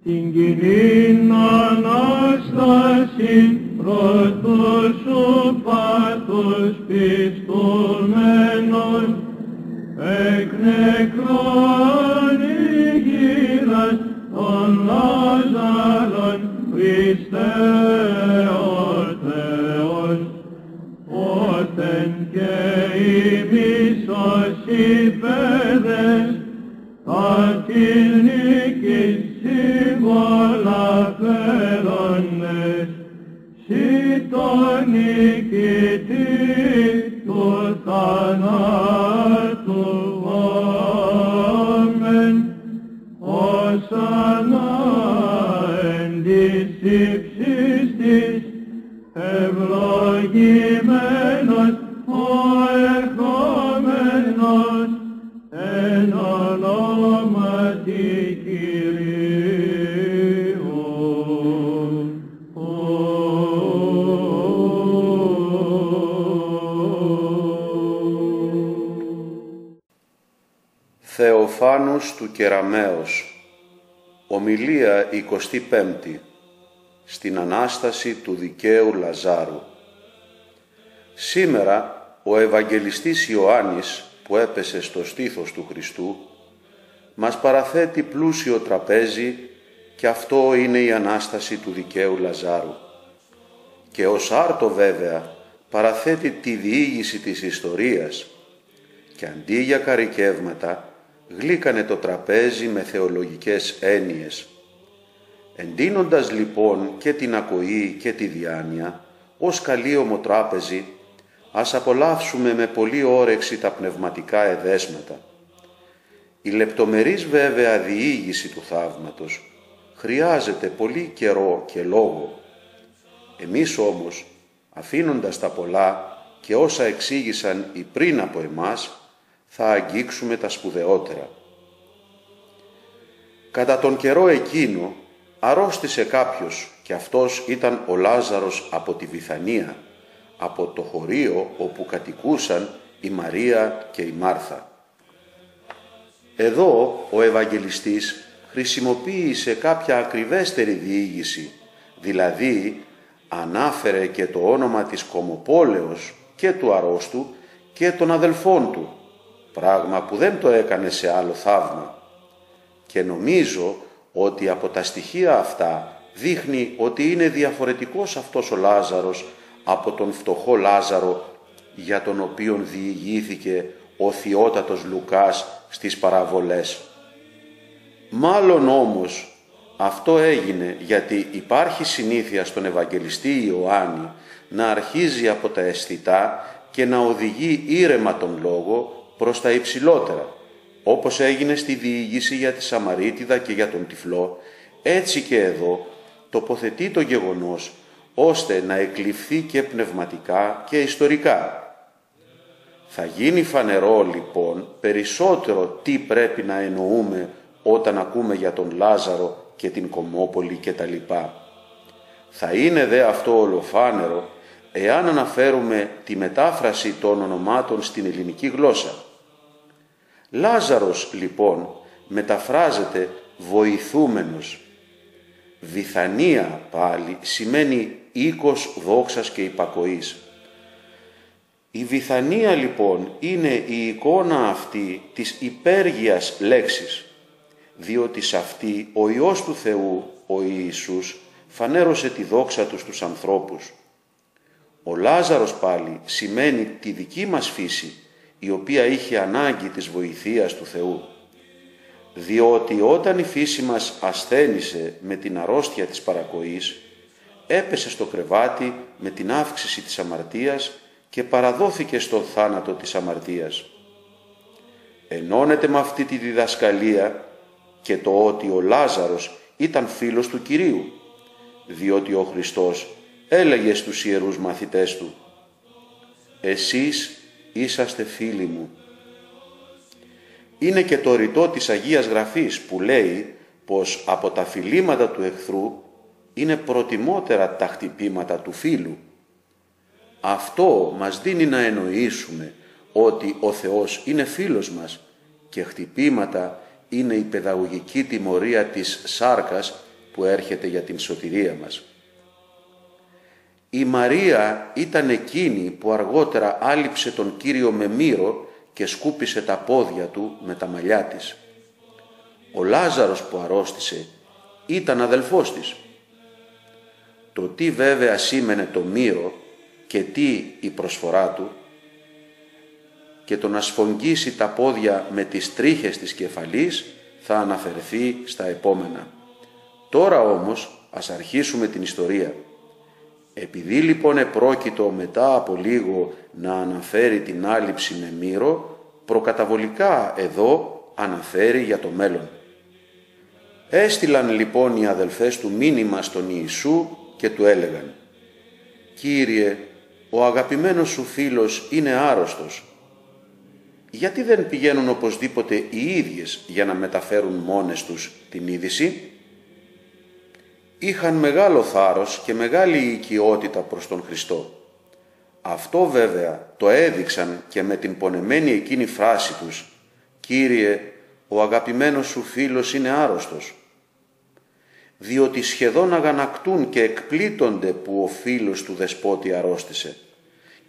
Την Κυρίν Ανάσταση πρώτος σου πάθος πιστούμενος, εκ νεκρών ηγείρας των Λάζαρων Χριστέ ο Θεός, ότεν και ημίσος υπέδες τα την νίκης σύμβολα φέρονες, σοι το νικητή του θανάτου όμεν, οσανά εν της ύψης της ευλογημένος ο ερχόμενος εν ονόματι Κυρίου. Θεοφάνους του Κεραμέως. Ομιλία 25η. Στην Ανάσταση του δικαίου Λαζάρου. Σήμερα ο Ευαγγελιστής Ιωάννης, που έπεσε στο στήθος του Χριστού, μας παραθέτει πλούσιο τραπέζι, και αυτό είναι η Ανάσταση του δικαίου Λαζάρου. Και ως άρτο βέβαια παραθέτει τη διήγηση της ιστορίας, και αντί για καρικεύματα γλύκανε το τραπέζι με θεολογικές έννοιες. Εντείνοντας λοιπόν και την ακοή και τη διάνοια, ως καλή ομοτράπεζη, ας απολαύσουμε με πολλή όρεξη τα πνευματικά εδέσματα. Η λεπτομερής βέβαια διήγηση του θαύματος χρειάζεται πολύ καιρό και λόγο. Εμείς όμως, αφήνοντας τα πολλά και όσα εξήγησαν οι πριν από εμάς, θα αγγίξουμε τα σπουδαιότερα. Κατά τον καιρό εκείνο αρρώστησε κάποιος, και αυτός ήταν ο Λάζαρος από τη Βιθανία, από το χωρίο όπου κατοικούσαν η Μαρία και η Μάρθα. Εδώ ο Ευαγγελιστής χρησιμοποίησε κάποια ακριβέστερη διήγηση, δηλαδή ανάφερε και το όνομα της κομοπόλεως και του αρρώστου και των αδελφών του, πράγμα που δεν το έκανε σε άλλο θαύμα. Και νομίζω ότι από τα στοιχεία αυτά δείχνει ότι είναι διαφορετικός αυτός ο Λάζαρος από τον φτωχό Λάζαρο για τον οποίον διηγήθηκε ο θειότατος Λουκάς στις παραβολές. Μάλλον όμως αυτό έγινε γιατί υπάρχει συνήθεια στον Ευαγγελιστή Ιωάννη να αρχίζει από τα αισθητά και να οδηγεί ήρεμα τον λόγο προς τα υψηλότερα. Όπως έγινε στη διήγηση για τη Σαμαρίτιδα και για τον τυφλό, έτσι και εδώ τοποθετεί το γεγονός ώστε να εκλειφθεί και πνευματικά και ιστορικά. Θα γίνει φανερό λοιπόν περισσότερο τι πρέπει να εννοούμε όταν ακούμε για τον Λάζαρο και την Κομόπολη κτλ. Θα είναι δε αυτό ολοφάνερο εάν αναφέρουμε τη μετάφραση των ονομάτων στην ελληνική γλώσσα. Λάζαρος λοιπόν μεταφράζεται βοηθούμενος. Βιθανία πάλι σημαίνει οίκος δόξας και υπακοής. Η Βιθανία λοιπόν είναι η εικόνα αυτή της υπέργειας λέξης, διότι σε αυτή ο Υιός του Θεού, ο Ιησούς, φανέρωσε τη δόξα του στους ανθρώπους. Ο Λάζαρος πάλι σημαίνει τη δική μας φύση, η οποία είχε ανάγκη της βοηθείας του Θεού. Διότι όταν η φύση μας ασθένησε με την αρρώστια της παρακοής, έπεσε στο κρεβάτι με την αύξηση της αμαρτίας και παραδόθηκε στον θάνατο της αμαρτίας. Ενώνεται με αυτή τη διδασκαλία και το ότι ο Λάζαρος ήταν φίλος του Κυρίου, διότι ο Χριστός έλεγε στους ιερούς μαθητές του «Εσείς είσαστε φίλοι μου». Είναι και το ρητό της Αγίας Γραφής που λέει πως από τα φιλήματα του εχθρού είναι προτιμότερα τα χτυπήματα του φίλου. Αυτό μας δίνει να εννοήσουμε ότι ο Θεός είναι φίλος μας και χτυπήματα είναι η παιδαγωγική τιμωρία της σάρκας που έρχεται για την σωτηρία μας. Η Μαρία ήταν εκείνη που αργότερα άλυψε τον Κύριο με μύρο και σκούπισε τα πόδια του με τα μαλλιά της. Ο Λάζαρος που αρρώστησε ήταν αδελφός της. Το τι βέβαια σήμαινε το μύρο και τι η προσφορά του και το να σφογγίσει τα πόδια με τις τρίχες της κεφαλής θα αναφερθεί στα επόμενα. Τώρα όμως ας αρχίσουμε την ιστορία. Επειδή λοιπόν επρόκειτο μετά από λίγο να αναφέρει την άλυψη με μύρο, προκαταβολικά εδώ αναφέρει για το μέλλον. Έστειλαν λοιπόν οι αδελφές του μήνυμα στον Ιησού και του έλεγαν: «Κύριε, ο αγαπημένος σου φίλος είναι άρρωστος. Γιατί δεν πηγαίνουν οπωσδήποτε οι ίδιες για να μεταφέρουν μόνες τους την είδηση?» Είχαν μεγάλο θάρρος και μεγάλη οικειότητα προς τον Χριστό. Αυτό βέβαια το έδειξαν και με την πονεμένη εκείνη φράση τους: «Κύριε, ο αγαπημένος σου φίλος είναι άρρωστος», διότι σχεδόν αγανακτούν και εκπλήττονται που ο φίλος του δεσπότη αρρώστησε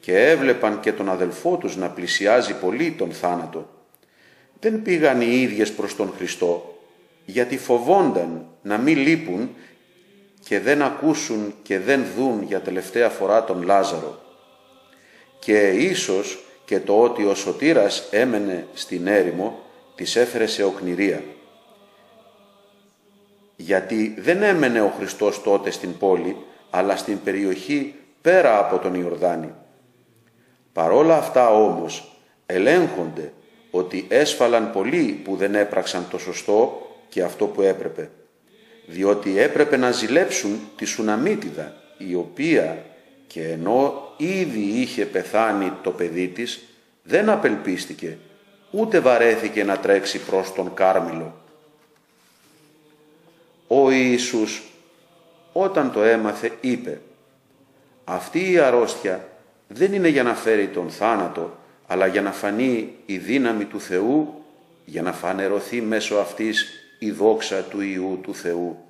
και έβλεπαν και τον αδελφό τους να πλησιάζει πολύ τον θάνατο. Δεν πήγαν οι ίδιες προς τον Χριστό, γιατί φοβόνταν να μην λείπουν και δεν ακούσουν και δεν δουν για τελευταία φορά τον Λάζαρο. Και ίσως και το ότι ο σωτήρας έμενε στην έρημο τις έφερε σε οκνηρία. Γιατί δεν έμενε ο Χριστός τότε στην πόλη, αλλά στην περιοχή πέρα από τον Ιορδάνη. Παρόλα αυτά όμως ελέγχονται ότι έσφαλαν πολλοί που δεν έπραξαν το σωστό και αυτό που έπρεπε, διότι έπρεπε να ζηλέψουν τη Σουναμίτιδα, η οποία και ενώ ήδη είχε πεθάνει το παιδί της, δεν απελπίστηκε, ούτε βαρέθηκε να τρέξει προς τον Κάρμηλο. Ο Ιησούς όταν το έμαθε είπε: «Αυτή η αρρώστια δεν είναι για να φέρει τον θάνατο, αλλά για να φανεί η δύναμη του Θεού, για να φανερωθεί μέσω αυτής η δόξα του Υιού του Θεού».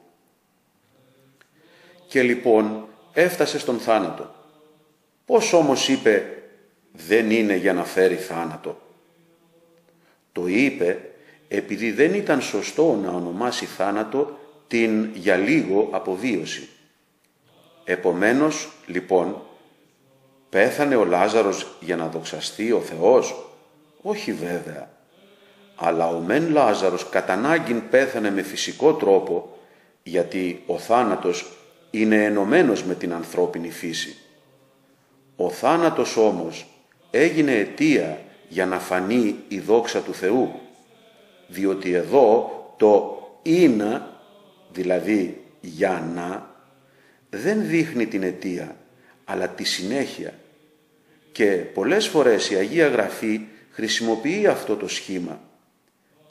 Και λοιπόν έφτασε στον θάνατο. Πώς όμως είπε δεν είναι για να φέρει θάνατο? Το είπε επειδή δεν ήταν σωστό να ονομάσει θάνατο την για λίγο αποβίωση. Επομένως, λοιπόν, πέθανε ο Λάζαρος για να δοξαστεί ο Θεός? Όχι βέβαια. Αλλά ο μεν Λάζαρος κατά ανάγκην πέθανε με φυσικό τρόπο, γιατί ο θάνατος είναι ενωμένος με την ανθρώπινη φύση. Ο θάνατος όμως έγινε αιτία για να φανεί η δόξα του Θεού, διότι εδώ το «είναι», δηλαδή «για να», δεν δείχνει την αιτία, αλλά τη συνέχεια. Και πολλές φορές η Αγία Γραφή χρησιμοποιεί αυτό το σχήμα.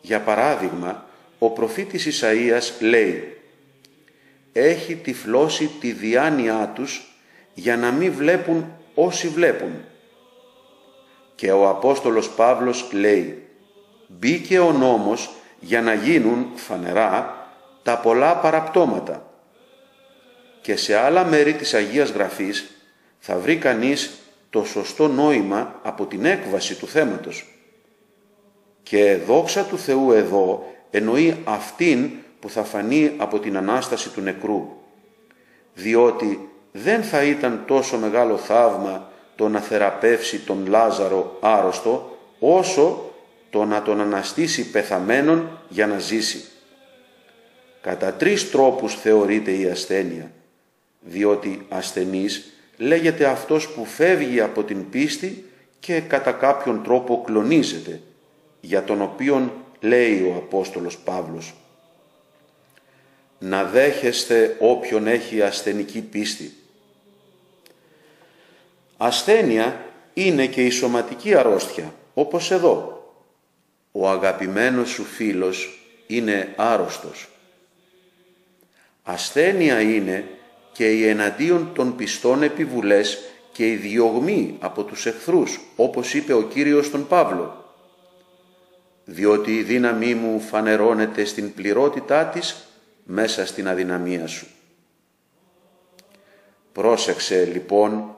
Για παράδειγμα, ο προφήτης Ισαΐας λέει: «Έχει τυφλώσει τη διάνοιά τους για να μην βλέπουν όσοι βλέπουν». Και ο Απόστολος Παύλος λέει: «Μπήκε ο νόμος για να γίνουν φανερά τα πολλά παραπτώματα». Και σε άλλα μέρη της Αγίας Γραφής θα βρει κανείς το σωστό νόημα από την έκβαση του θέματος. Και δόξα του Θεού εδώ εννοεί αυτήν που θα φανεί από την Ανάσταση του νεκρού, διότι δεν θα ήταν τόσο μεγάλο θαύμα το να θεραπεύσει τον Λάζαρο άρρωστο, όσο το να τον αναστήσει πεθαμένον για να ζήσει. Κατά 3 τρόπους θεωρείται η ασθένεια, διότι ασθενής λέγεται αυτός που φεύγει από την πίστη και κατά κάποιον τρόπο κλονίζεται, για τον οποίον λέει ο Απόστολος Παύλος: «Να δέχεστε όποιον έχει ασθενική πίστη». Ασθένεια είναι και η σωματική αρρώστια, όπως εδώ. Ο αγαπημένος σου φίλος είναι άρρωστος. Ασθένεια είναι και οι εναντίον των πιστών επιβουλές και οι διωγμοί από τους εχθρούς, όπως είπε ο Κύριος στον Παύλο. «Διότι η δύναμή μου φανερώνεται στην πληρότητά της, μέσα στην αδυναμία σου. Πρόσεξε λοιπόν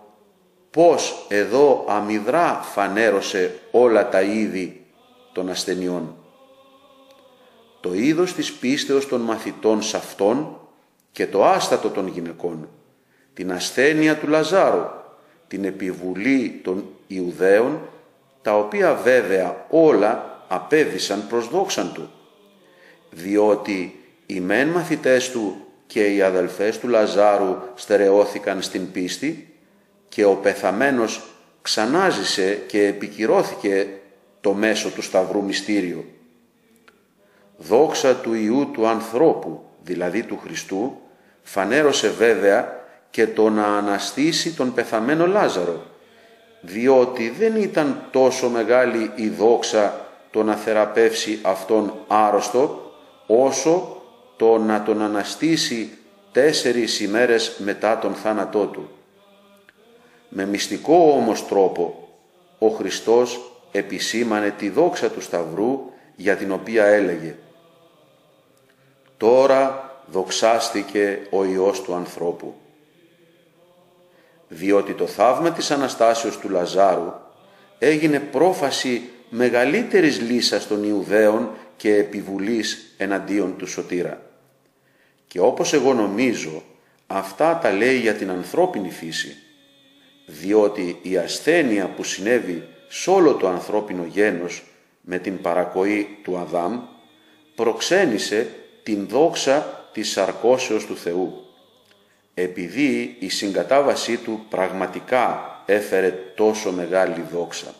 πώς εδώ αμυδρά φανέρωσε όλα τα είδη των ασθενειών. Το είδος της πίστεως των μαθητών σε αυτόν και το άστατο των γυναικών, την ασθένεια του Λαζάρου, την επιβουλή των Ιουδαίων, τα οποία βέβαια όλα απέβησαν προς δόξαν του, διότι οι μεν μαθητές του και οι αδελφές του Λαζάρου στερεώθηκαν στην πίστη και ο πεθαμένος ξανάζησε και επικυρώθηκε το μέσο του Σταυρού μυστήριο. Δόξα του Υιού του ανθρώπου, δηλαδή του Χριστού, φανέρωσε βέβαια και το να αναστήσει τον πεθαμένο Λάζαρο, διότι δεν ήταν τόσο μεγάλη η δόξα το να θεραπεύσει αυτόν άρρωστο, όσο το να τον αναστήσει 4 ημέρες μετά τον θάνατό του. Με μυστικό όμως τρόπο, ο Χριστός επισήμανε τη δόξα του Σταυρού, για την οποία έλεγε «Τώρα δοξάστηκε ο Υιός του ανθρώπου». Διότι το θαύμα της Αναστάσεως του Λαζάρου έγινε πρόφαση μεγαλύτερης λύσας των Ιουδαίων και επιβουλής εναντίον του Σωτήρα. Και όπως εγώ νομίζω, αυτά τα λέει για την ανθρώπινη φύση, διότι η ασθένεια που συνέβη σ' όλο το ανθρώπινο γένος με την παρακοή του Αδάμ προξένησε την δόξα της σαρκώσεως του Θεού, επειδή η συγκατάβασή του πραγματικά έφερε τόσο μεγάλη δόξα.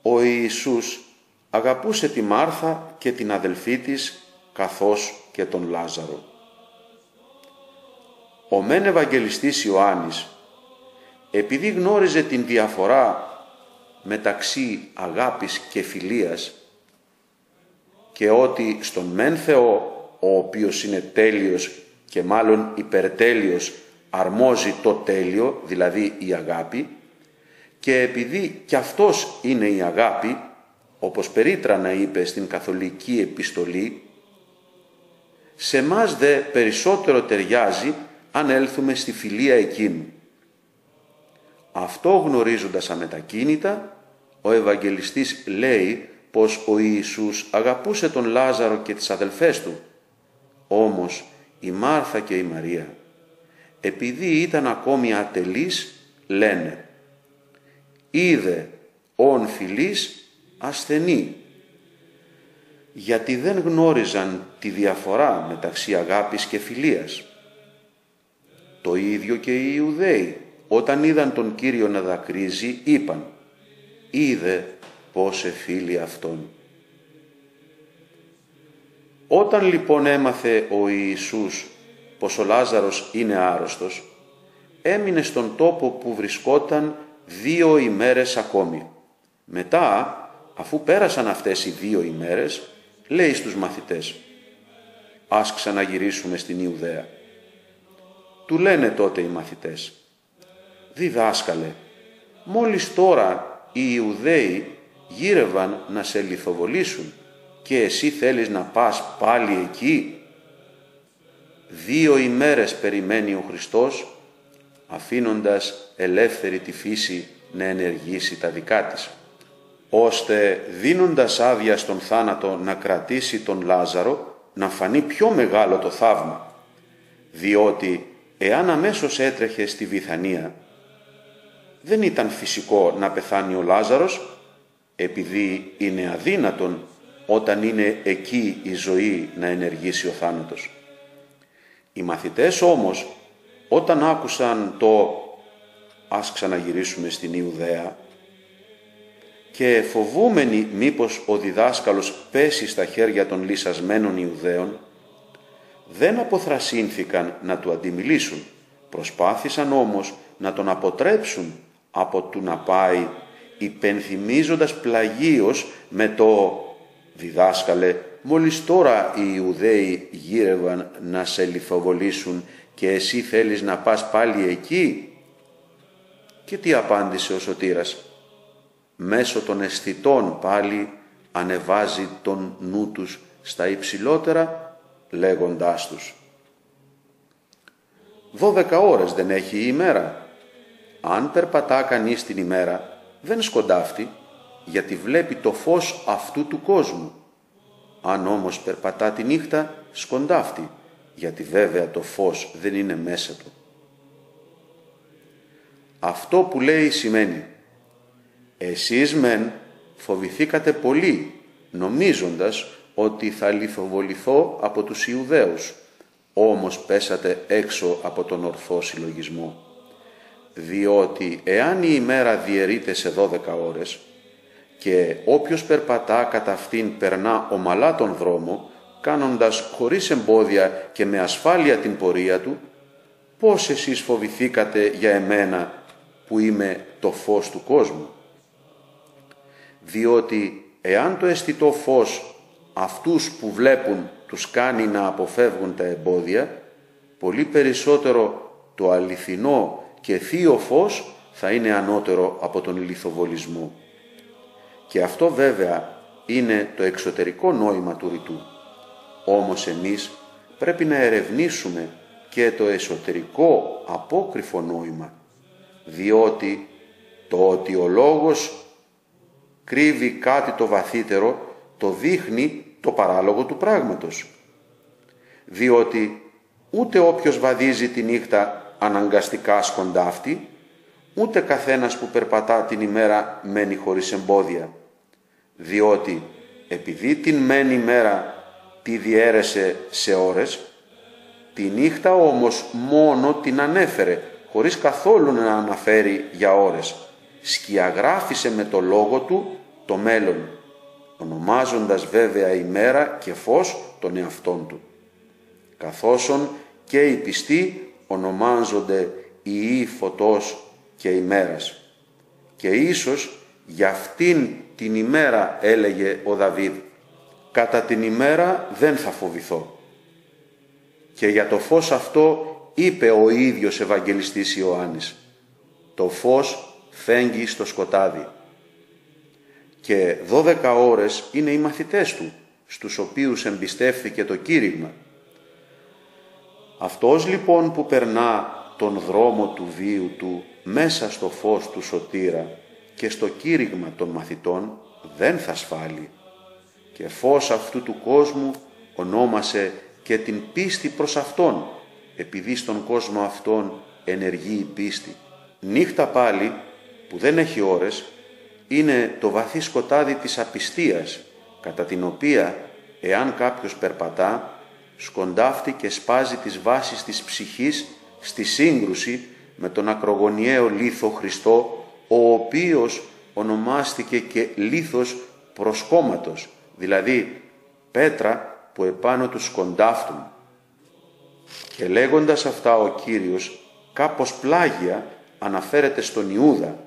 Ο Ιησούς αγαπούσε τη Μάρθα και την αδελφή της, καθώς και τον Λάζαρο. Ο μεν Ευαγγελιστής Ιωάννης, επειδή γνώριζε την διαφορά μεταξύ αγάπης και φιλίας και ότι στον μεν Θεό, ο οποίος είναι τέλειος και μάλλον υπερτέλειος, αρμόζει το τέλειο, δηλαδή η αγάπη, και επειδή κι αυτός είναι η αγάπη, όπως περίτρανα είπε στην καθολική επιστολή, σε μας δε περισσότερο ταιριάζει αν έλθουμε στη φιλία εκείνου. Αυτό γνωρίζοντας αμετακίνητα, ο Ευαγγελιστής λέει πως ο Ιησούς αγαπούσε τον Λάζαρο και τις αδελφές του. Όμως η Μάρθα και η Μαρία, επειδή ήταν ακόμη ατελείς, λένε «Είδε ον φιλής ασθενή», γιατί δεν γνώριζαν τη διαφορά μεταξύ αγάπης και φιλίας. Το ίδιο και οι Ιουδαίοι, όταν είδαν τον Κύριο να δακρύζει, είπαν «Είδε πώς εφίλει αυτόν». Όταν λοιπόν έμαθε ο Ιησούς πως ο Λάζαρος είναι άρρωστος, έμεινε στον τόπο που βρισκόταν 2 ημέρες ακόμη. Μετά, αφού πέρασαν αυτές οι 2 ημέρες, λέει στους μαθητές «Ας ξαναγυρίσουμε στην Ιουδαία». Του λένε τότε οι μαθητές «Διδάσκαλε, μόλις τώρα οι Ιουδαίοι γύρευαν να σε λιθοβολήσουν και εσύ θέλεις να πας πάλι εκεί?» 2 ημέρες περιμένει ο Χριστός, αφήνοντας ελεύθερη τη φύση να ενεργήσει τα δικά της, ώστε δίνοντας άδεια στον θάνατο να κρατήσει τον Λάζαρο, να φανεί πιο μεγάλο το θαύμα, διότι εάν αμέσως έτρεχε στη Βιθανία, δεν ήταν φυσικό να πεθάνει ο Λάζαρος, επειδή είναι αδύνατον όταν είναι εκεί η ζωή να ενεργήσει ο θάνατος. Οι μαθητές όμως, όταν άκουσαν το «Ας ξαναγυρίσουμε στην Ιουδαία» και φοβούμενοι μήπως ο διδάσκαλος πέσει στα χέρια των λυσασμένων Ιουδαίων, δεν αποθρασύνθηκαν να του αντιμιλήσουν, προσπάθησαν όμως να τον αποτρέψουν από του να πάει, υπενθυμίζοντας πλαγίως με το «Διδάσκαλε, μόλις τώρα οι Ιουδαίοι γύρευαν να σε λιθοβολήσουν και εσύ θέλεις να πας πάλι εκεί?» Και τι απάντησε ο Σωτήρας? Μέσω των αισθητών πάλι ανεβάζει τον νου τους στα υψηλότερα λέγοντάς τους: 12 ώρες δεν έχει η ημέρα. Αν περπατά κανείς την ημέρα, δεν σκοντάφτει, γιατί βλέπει το φως αυτού του κόσμου. Αν όμως περπατά τη νύχτα, σκοντάφτει, γιατί βέβαια το φως δεν είναι μέσα του. Αυτό που λέει σημαίνει: εσείς μεν φοβηθήκατε πολύ, νομίζοντας ότι θα λιθοβοληθώ από τους Ιουδαίους, όμως πέσατε έξω από τον ορθό συλλογισμό. Διότι εάν η ημέρα διαιρείται σε 12 ώρες και όποιος περπατά κατά αυτήν περνά ομαλά τον δρόμο, κάνοντας χωρίς εμπόδια και με ασφάλεια την πορεία του, πώς εσείς φοβηθήκατε για εμένα που είμαι το φως του κόσμου? Διότι εάν το αισθητό φως αυτούς που βλέπουν τους κάνει να αποφεύγουν τα εμπόδια, πολύ περισσότερο το αληθινό και θείο φως θα είναι ανώτερο από τον λιθοβολισμό. Και αυτό βέβαια είναι το εξωτερικό νόημα του ρητού. Όμως εμείς πρέπει να ερευνήσουμε και το εσωτερικό απόκρυφο νόημα, διότι το ότι ο λόγος κρύβει κάτι το βαθύτερο το δείχνει το παράλογο του πράγματος. Διότι ούτε όποιος βαδίζει τη νύχτα αναγκαστικά σκοντάφτει, ούτε καθένας που περπατά την ημέρα μένει χωρίς εμπόδια. Διότι επειδή την μεν ημέρα τη διέρεσε σε ώρες, τη νύχτα όμως μόνο την ανέφερε, χωρίς καθόλου να αναφέρει για ώρες. Σκιαγράφησε με το λόγο του το μέλλον, ονομάζοντας βέβαια ημέρα και φως τον εαυτόν του. Καθώσον και οι πιστοί ονομάζονται ιοί φωτός και ημέρας. Και ίσως για αυτήν την ημέρα έλεγε ο Δαβίδ: κατά την ημέρα δεν θα φοβηθώ. Και για το φως αυτό είπε ο ίδιος Ευαγγελιστής Ιωάννης: το φως φέγγει στο σκοτάδι. Και 12 ώρες είναι οι μαθητές του, στους οποίους εμπιστεύθηκε το κήρυγμα. Αυτός λοιπόν που περνά τον δρόμο του βίου του μέσα στο φως του σωτήρα και στο κήρυγμα των μαθητών δεν θα σφάλει. Και φως αυτού του κόσμου ονόμασε και την πίστη προς Αυτόν, επειδή στον κόσμο αυτόν ενεργεί η πίστη. Νύχτα πάλι, που δεν έχει ώρες, είναι το βαθύ σκοτάδι της απιστίας, κατά την οποία, εάν κάποιος περπατά, σκοντάφτει και σπάζει τις βάσεις της ψυχής στη σύγκρουση με τον ακρογωνιαίο λίθο Χριστό, ο οποίος ονομάστηκε και λίθος προσκόμματος, δηλαδή πέτρα που επάνω του σκοντάφτουν. Και λέγοντας αυτά ο Κύριος κάπως πλάγια αναφέρεται στον Ιούδα,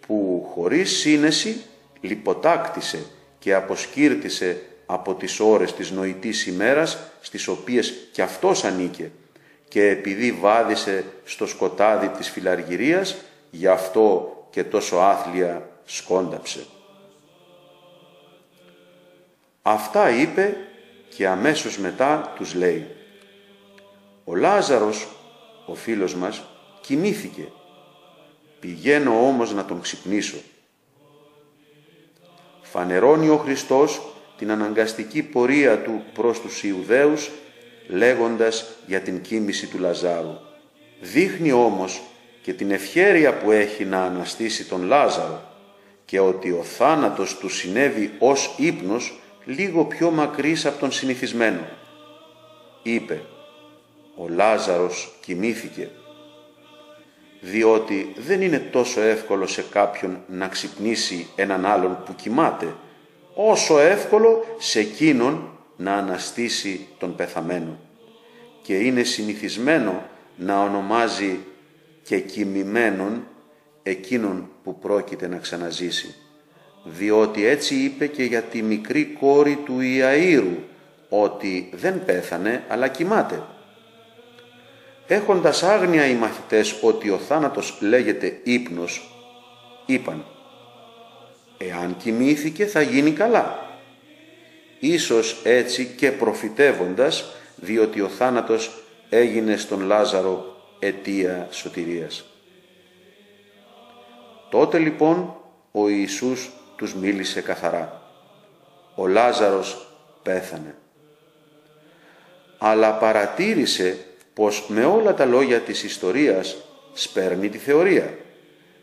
που χωρίς σύνεση λιποτάκτησε και αποσκύρτησε από τις ώρες της νοητής ημέρας, στις οποίες κι αυτός ανήκε, και επειδή βάδισε στο σκοτάδι της φιλαργυρίας, γι' αυτό και τόσο άθλια σκόνταψε. Αυτά είπε και αμέσως μετά τους λέει: ο Λάζαρος, ο φίλος μας, κοιμήθηκε. Πηγαίνω όμως να τον ξυπνήσω. Φανερώνει ο Χριστός την αναγκαστική πορεία του προς τους Ιουδαίους, λέγοντας για την κοίμηση του Λαζάρου. Δείχνει όμως και την ευχέρεια που έχει να αναστήσει τον Λάζαρο και ότι ο θάνατος του συνέβη ως ύπνος λίγο πιο μακρύς από τον συνηθισμένο. Είπε: ο Λάζαρος κοιμήθηκε. Διότι δεν είναι τόσο εύκολο σε κάποιον να ξυπνήσει έναν άλλον που κοιμάται, όσο εύκολο σε εκείνον να αναστήσει τον πεθαμένο. Και είναι συνηθισμένο να ονομάζει και κοιμημένον εκείνον που πρόκειται να ξαναζήσει. Διότι έτσι είπε και για τη μικρή κόρη του Ιαΐρου, ότι δεν πέθανε αλλά κοιμάται. Έχοντας άγνοια οι μαθητές ότι ο θάνατος λέγεται ύπνος, είπαν: εάν κοιμήθηκε θα γίνει καλά. Ίσως έτσι και προφητεύοντας διότι ο θάνατος έγινε στον Λάζαρο αιτία σωτηρίας. Τότε λοιπόν ο Ιησούς τους μίλησε καθαρά. Ο Λάζαρος πέθανε. Αλλά παρατήρησε πως με όλα τα λόγια της ιστορίας σπέρνει τη θεωρία,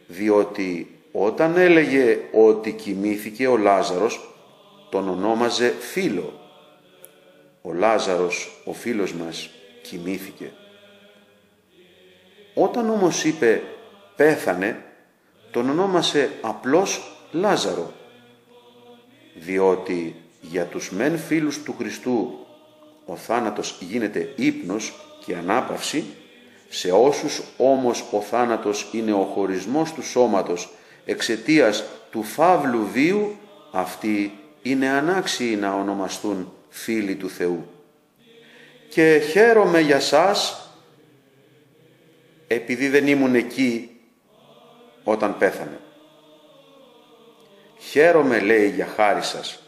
διότι όταν έλεγε ότι κοιμήθηκε ο Λάζαρος, τον ονόμαζε φίλο. Ο Λάζαρος, ο φίλος μας, κοιμήθηκε. Όταν όμως είπε πέθανε, τον ονόμασε απλώς Λάζαρο, διότι για τους μεν φίλους του Χριστού ο θάνατος γίνεται ύπνος και ανάπαυση, σε όσους όμως ο θάνατος είναι ο χωρισμός του σώματος εξαιτίας του φαύλου βίου, αυτοί είναι ανάξιοι να ονομαστούν φίλοι του Θεού. Και χαίρομαι για σας, επειδή δεν ήμουν εκεί όταν πέθανε. Χαίρομαι, λέει, για χάρη σας,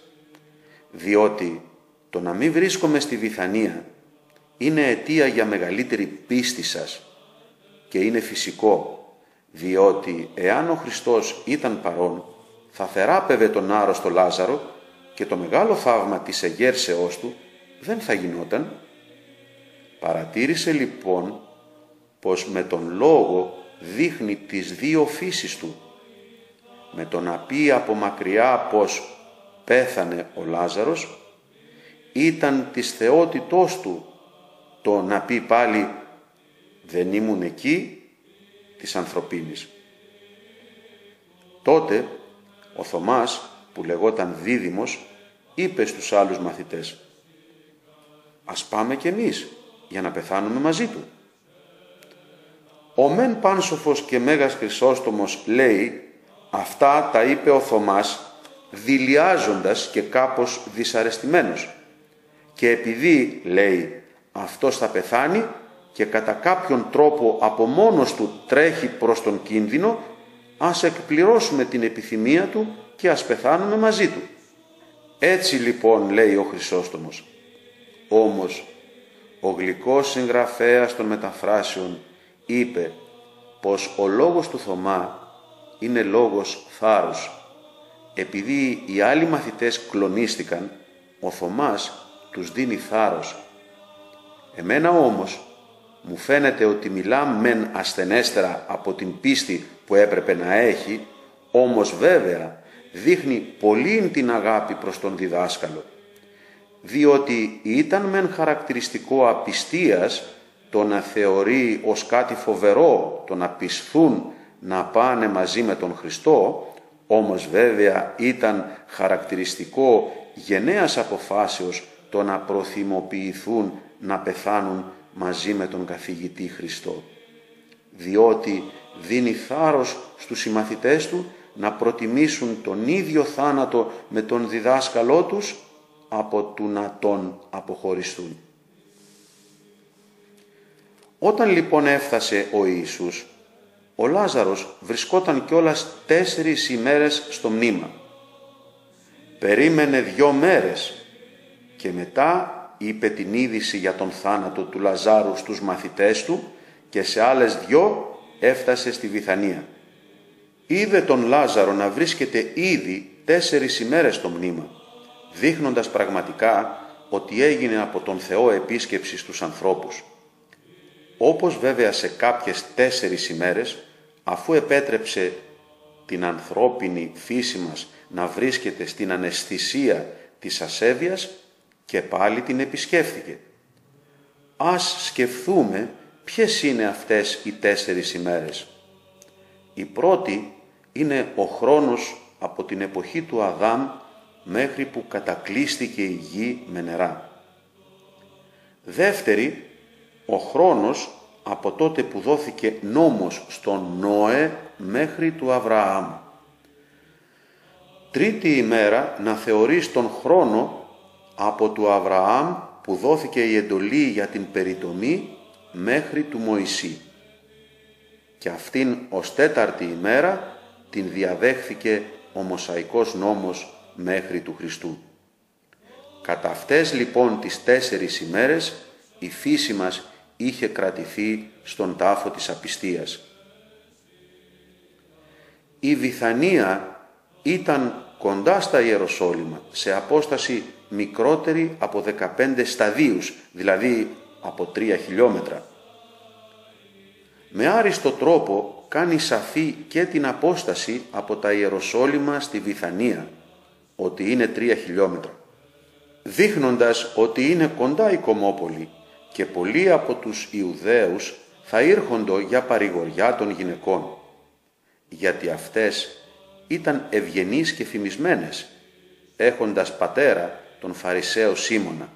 διότι το να μην βρίσκομαι στη Βιθανία είναι αιτία για μεγαλύτερη πίστη σας και είναι φυσικό, διότι εάν ο Χριστός ήταν παρόν, θα θεράπευε τον άρρωστο Λάζαρο και το μεγάλο θαύμα της εγέρσεώς του δεν θα γινόταν. Παρατήρησε λοιπόν πως με τον λόγο δείχνει τις δύο φύσεις του. Με το να πει από μακριά πως πέθανε ο Λάζαρος, ήταν της θεότητός του το να πει πάλι δεν ήμουν εκεί, της ανθρωπίνης. Τότε ο Θωμάς, που λεγόταν Δίδυμος, είπε στους άλλους μαθητές, «Ας πάμε κι εμείς για να πεθάνουμε μαζί του». Ο μεν πάνσοφος και Μέγας Χρυσόστομος λέει, αυτά τα είπε ο Θωμάς δειλιάζοντας και κάπως δυσαρεστημένος. Και επειδή, λέει, αυτός θα πεθάνει και κατά κάποιον τρόπο από μόνος του τρέχει προς τον κίνδυνο, ας εκπληρώσουμε την επιθυμία του και ας πεθάνουμε μαζί του. Έτσι λοιπόν, λέει ο Χρυσόστομος. Όμως ο γλυκός συγγραφέας των μεταφράσεων είπε πως ο λόγος του Θωμά είναι λόγος θάρρους. Επειδή οι άλλοι μαθητές κλονίστηκαν, ο Θωμάς τους δίνει θάρρος. Εμένα όμως μου φαίνεται ότι μιλά μεν ασθενέστερα από την πίστη που έπρεπε να έχει, όμως βέβαια δείχνει πολύ την αγάπη προς τον διδάσκαλο. Διότι ήταν μεν χαρακτηριστικό απιστίας το να θεωρεί ως κάτι φοβερό το να πισθούν να πάνε μαζί με τον Χριστό, όμως βέβαια ήταν χαρακτηριστικό γενναίας αποφάσεως το να προθυμοποιηθούν να πεθάνουν μαζί με τον καθηγητή Χριστό. Διότι δίνει θάρρος στους συμμαθητές του να προτιμήσουν τον ίδιο θάνατο με τον διδάσκαλό τους από του να τον αποχωριστούν. Όταν λοιπόν έφτασε ο Ιησούς, ο Λάζαρος βρισκόταν κιόλας 4 ημέρες στο μνήμα. Περίμενε 2 μέρες και μετά είπε την είδηση για τον θάνατο του Λαζάρου στους μαθητές του και σε άλλες 2 έφτασε στη Βιθανία. Είδε τον Λάζαρο να βρίσκεται ήδη 4 ημέρες στο μνήμα, δείχνοντας πραγματικά ότι έγινε από τον Θεό επίσκεψη στους ανθρώπους. Όπως βέβαια σε κάποιες 4 ημέρες, αφού επέτρεψε την ανθρώπινη φύση μας να βρίσκεται στην αναισθησία της ασέβειας, και πάλι την επισκέφθηκε. Ας σκεφτούμε ποιες είναι αυτές οι 4 ημέρες. Η πρώτη είναι ο χρόνος από την εποχή του Αδάμ μέχρι που κατακλείστηκε η γη με νερά. Δεύτερη, ο χρόνος από τότε που δόθηκε νόμος στον Νόε μέχρι του Αβραάμ. Τρίτη ημέρα να θεωρείς τον χρόνο από του Αβραάμ που δόθηκε η εντολή για την περιτομή μέχρι του Μωυσή. Και αυτήν ως 4η ημέρα την διαδέχθηκε ο Μωσαϊκός νόμος μέχρι του Χριστού. Κατά αυτές λοιπόν τις 4 ημέρες η φύση μας είχε κρατηθεί στον τάφο της απιστίας. Η Βηθανία ήταν κοντά στα Ιεροσόλυμα, σε απόσταση μικρότερη από 15 σταδίους, δηλαδή από 3 χιλιόμετρα. Με άριστο τρόπο κάνει σαφή και την απόσταση από τα Ιεροσόλυμα στη Βηθανία, ότι είναι 3 χιλιόμετρα. Δείχνοντας ότι είναι κοντά η Κομόπολη και πολλοί από τους Ιουδαίους θα ήρχοντο για παρηγοριά των γυναικών, γιατί αυτές ήταν ευγενείς και φημισμένες, έχοντας πατέρα τον Φαρισαίο Σίμωνα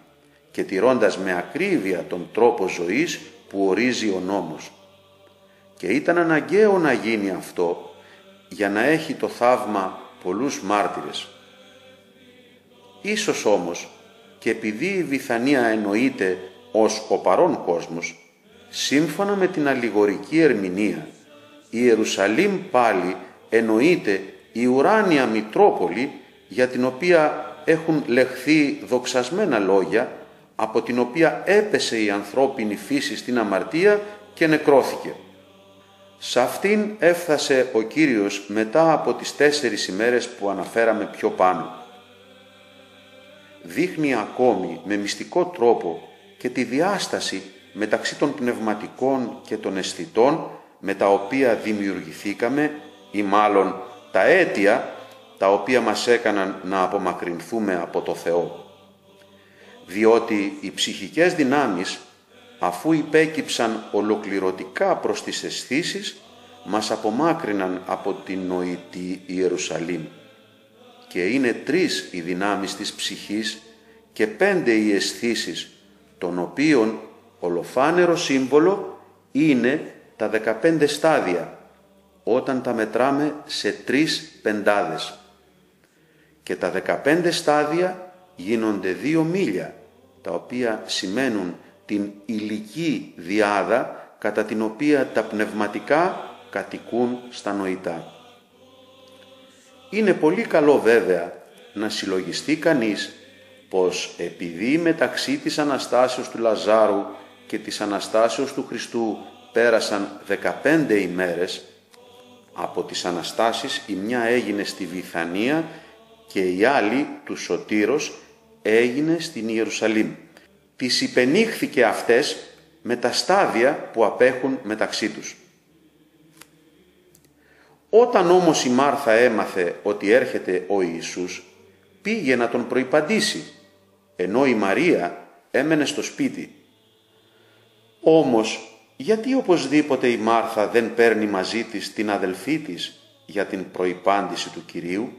και τηρώντας με ακρίβεια τον τρόπο ζωής που ορίζει ο νόμος. Και ήταν αναγκαίο να γίνει αυτό για να έχει το θαύμα πολλούς μάρτυρες. Ίσως όμως και επειδή η Βηθανία εννοείται ως ο παρών κόσμος, σύμφωνα με την αλληγορική ερμηνεία, η Ιερουσαλήμ πάλι εννοείται η ουράνια Μητρόπολη, για την οποία έχουν λεχθεί δοξασμένα λόγια, από την οποία έπεσε η ανθρώπινη φύση στην αμαρτία και νεκρώθηκε. Σ' αυτήν έφτασε ο Κύριος μετά από τις 4 ημέρες που αναφέραμε πιο πάνω. Δείχνει ακόμη με μυστικό τρόπο και τη διάσταση μεταξύ των πνευματικών και των αισθητών με τα οποία δημιουργηθήκαμε, ή μάλλον τα αίτια τα οποία μας έκαναν να απομακρυνθούμε από το Θεό. Διότι οι ψυχικές δυνάμεις, αφού υπέκυψαν ολοκληρωτικά προς τις αισθήσεις, μας απομάκρυναν από την νοητή Ιερουσαλήμ. Και είναι 3 οι δυνάμεις της ψυχής και 5 οι αισθήσεις, των οποίων ολοφάνερο σύμβολο είναι τα 15 στάδια, όταν τα μετράμε σε 3 πεντάδες. Και τα 15 στάδια γίνονται 2 μίλια, τα οποία σημαίνουν την υλική διάδα κατά την οποία τα πνευματικά κατοικούν στα νοητά. Είναι πολύ καλό βέβαια να συλλογιστεί κανείς πως επειδή μεταξύ της Αναστάσεως του Λαζάρου και της Αναστάσεως του Χριστού πέρασαν 15 ημέρες, από τις Αναστάσεις η μια έγινε στη Βηθανία και η άλλη, του Σωτήρος, έγινε στην Ιερουσαλήμ. Τις υπενήχθηκε αυτές με τα στάδια που απέχουν μεταξύ τους. Όταν όμως η Μάρθα έμαθε ότι έρχεται ο Ιησούς, πήγε να τον προϋπαντήσει, ενώ η Μαρία έμενε στο σπίτι. Όμως, γιατί οπωσδήποτε η Μάρθα δεν παίρνει μαζί της την αδελφή της για την προϋπάντηση του Κυρίου?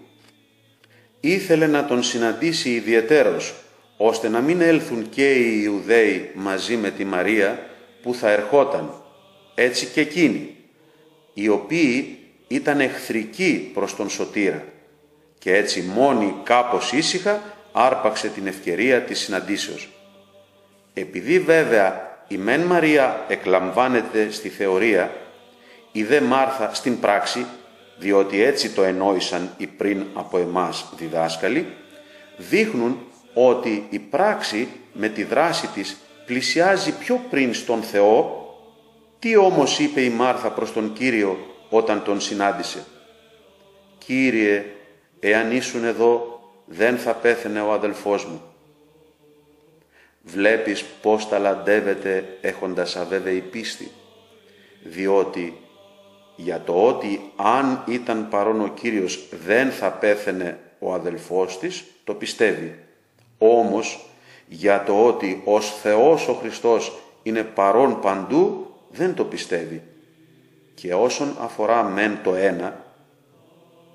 Ήθελε να τον συναντήσει ιδιαιτέρως, ώστε να μην έλθουν και οι Ιουδαίοι μαζί με τη Μαρία που θα ερχόταν, έτσι και εκείνοι, οι οποίοι ήταν εχθρικοί προς τον Σωτήρα, και έτσι μόνη κάπως ήσυχα άρπαξε την ευκαιρία της συναντήσεως. Επειδή βέβαια η μεν Μαρία εκλαμβάνεται στη θεωρία, η δε Μάρθα στην πράξη, διότι έτσι το ενόησαν οι πριν από εμάς διδάσκαλοι, δείχνουν ότι η πράξη με τη δράση της πλησιάζει πιο πριν στον Θεό. Τι όμως είπε η Μάρθα προς τον Κύριο όταν τον συνάντησε? «Κύριε, εάν ήσουν εδώ, δεν θα πέθαινε ο αδελφός μου». Βλέπεις πώς ταλαντεύεται έχοντας αβέβαιη πίστη, διότι για το ότι αν ήταν παρόν ο Κύριος δεν θα πέθαινε ο αδελφός της, το πιστεύει. Όμως για το ότι ως Θεός ο Χριστός είναι παρόν παντού, δεν το πιστεύει. Και όσον αφορά μεν το ένα,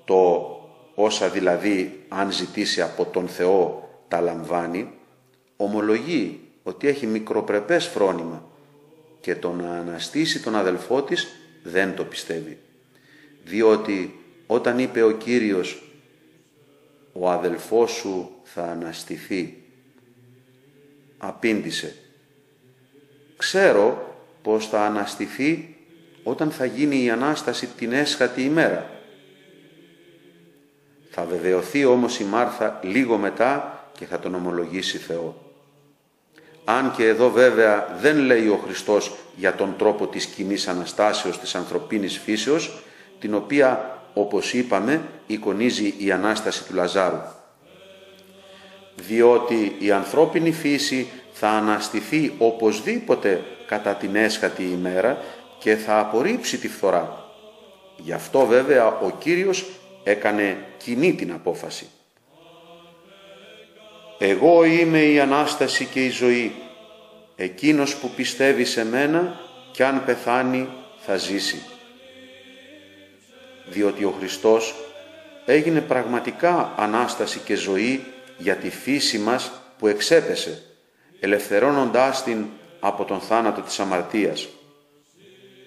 το όσα δηλαδή αν ζητήσει από τον Θεό τα λαμβάνει, ομολογεί ότι έχει μικροπρεπές φρόνημα, και το να αναστήσει τον αδελφό της δεν το πιστεύει. Διότι όταν είπε ο Κύριος «Ο αδελφός σου θα αναστηθεί», απήντησε «Ξέρω πως θα αναστηθεί όταν θα γίνει η Ανάσταση την έσχατη ημέρα». Θα βεβαιωθεί όμως η Μάρθα λίγο μετά και θα τον ομολογήσει Θεό. αν και εδώ βέβαια δεν λέει ο Χριστός για τον τρόπο της κοινής Αναστάσεως της ανθρωπίνης φύσεως, την οποία, όπως είπαμε, εικονίζει η Ανάσταση του Λαζάρου. Διότι η ανθρώπινη φύση θα αναστηθεί οπωσδήποτε κατά την έσχατη ημέρα και θα απορρίψει τη φθορά. Γι' αυτό βέβαια ο Κύριος έκανε κοινή την απόφαση. «Εγώ είμαι η Ανάσταση και η ζωή. Εκείνος που πιστεύει σε μένα κι αν πεθάνει θα ζήσει». Διότι ο Χριστός έγινε πραγματικά Ανάσταση και ζωή για τη φύση μας που εξέπεσε, ελευθερώνοντάς την από τον θάνατο της αμαρτίας.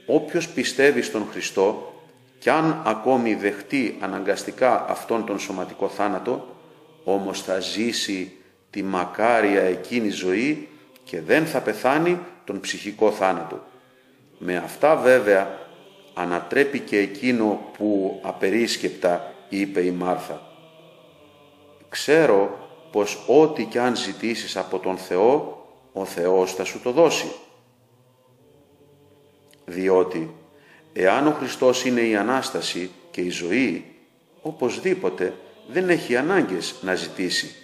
Όποιος πιστεύει στον Χριστό, κι αν ακόμη δεχτεί αναγκαστικά αυτόν τον σωματικό θάνατο, όμως θα ζήσει τη μακάρια εκείνη ζωή και δεν θα πεθάνει τον ψυχικό θάνατο. Με αυτά βέβαια ανατρέπει και εκείνο που απερίσκεπτα είπε η Μάρθα. «Ξέρω πως ό,τι κι αν ζητήσεις από τον Θεό, ο Θεός θα σου το δώσει». Διότι εάν ο Χριστός είναι η Ανάσταση και η ζωή, οπωσδήποτε δεν έχει ανάγκες να ζητήσει.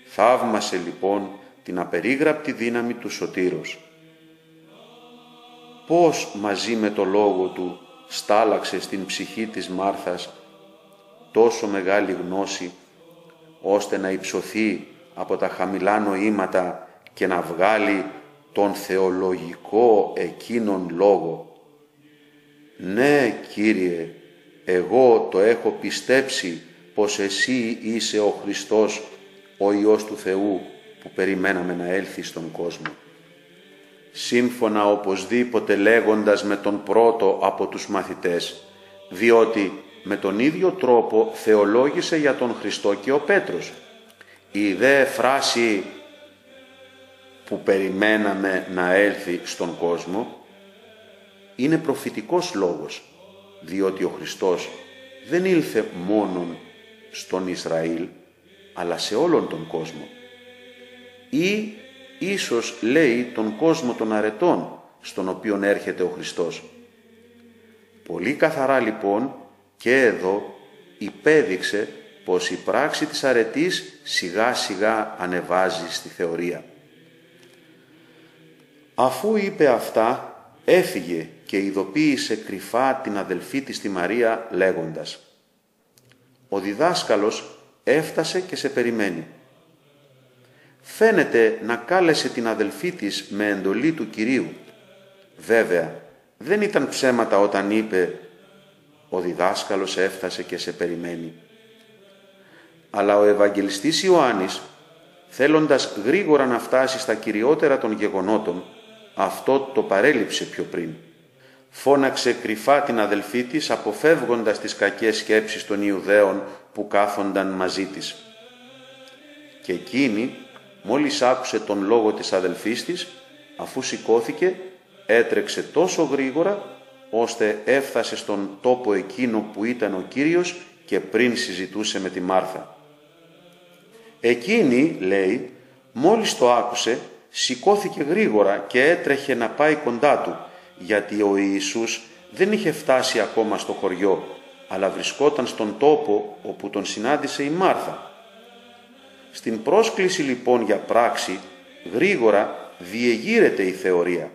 Θαύμασε λοιπόν την απερίγραπτη δύναμη του Σωτήρος. Πώς μαζί με το λόγο του στάλαξε στην ψυχή της Μάρθας τόσο μεγάλη γνώση, ώστε να υψωθεί από τα χαμηλά νοήματα και να βγάλει τον θεολογικό εκείνον λόγο. «Ναι, Κύριε, εγώ το έχω πιστέψει πως Εσύ είσαι ο Χριστός, ο Υιός του Θεού, που περιμέναμε να έλθει στον κόσμο». Σύμφωνα οπωσδήποτε λέγοντας με τον πρώτο από τους μαθητές, διότι με τον ίδιο τρόπο θεολόγησε για τον Χριστό και ο Πέτρος. Η δε φράση που περιμέναμε να έλθει στον κόσμο είναι προφητικός λόγος, διότι ο Χριστός δεν ήλθε μόνον στον Ισραήλ, αλλά σε όλον τον κόσμο. Ή ίσως λέει τον κόσμο των αρετών, στον οποίον έρχεται ο Χριστός. Πολύ καθαρά λοιπόν και εδώ υπέδειξε πως η πράξη της αρετής σιγά σιγά ανεβάζει στη θεωρία. Αφού είπε αυτά, έφυγε και ειδοποίησε κρυφά την αδελφή της τη Μαρία λέγοντας: «Ο διδάσκαλος έφτασε και σε περιμένει». Φαίνεται να κάλεσε την αδελφή της με εντολή του Κυρίου. Βέβαια, δεν ήταν ψέματα όταν είπε «Ο διδάσκαλος έφτασε και σε περιμένει». Αλλά ο Ευαγγελιστής Ιωάννης, θέλοντας γρήγορα να φτάσει στα κυριότερα των γεγονότων, αυτό το παρέλειψε πιο πριν. Φώναξε κρυφά την αδελφή της, αποφεύγοντας τις κακές σκέψεις των Ιουδαίων που κάθονταν μαζί της. Και εκείνη, μόλις άκουσε τον λόγο της αδελφής της, αφού σηκώθηκε, έτρεξε τόσο γρήγορα, ώστε έφτασε στον τόπο εκείνο που ήταν ο Κύριος και πριν συζητούσε με τη Μάρθα. Εκείνη, λέει, μόλις το άκουσε, σηκώθηκε γρήγορα και έτρεχε να πάει κοντά του, γιατί ο Ιησούς δεν είχε φτάσει ακόμα στο χωριό, αλλά βρισκόταν στον τόπο όπου τον συνάντησε η Μάρθα. Στην πρόσκληση λοιπόν για πράξη, γρήγορα διεγείρεται η θεωρία,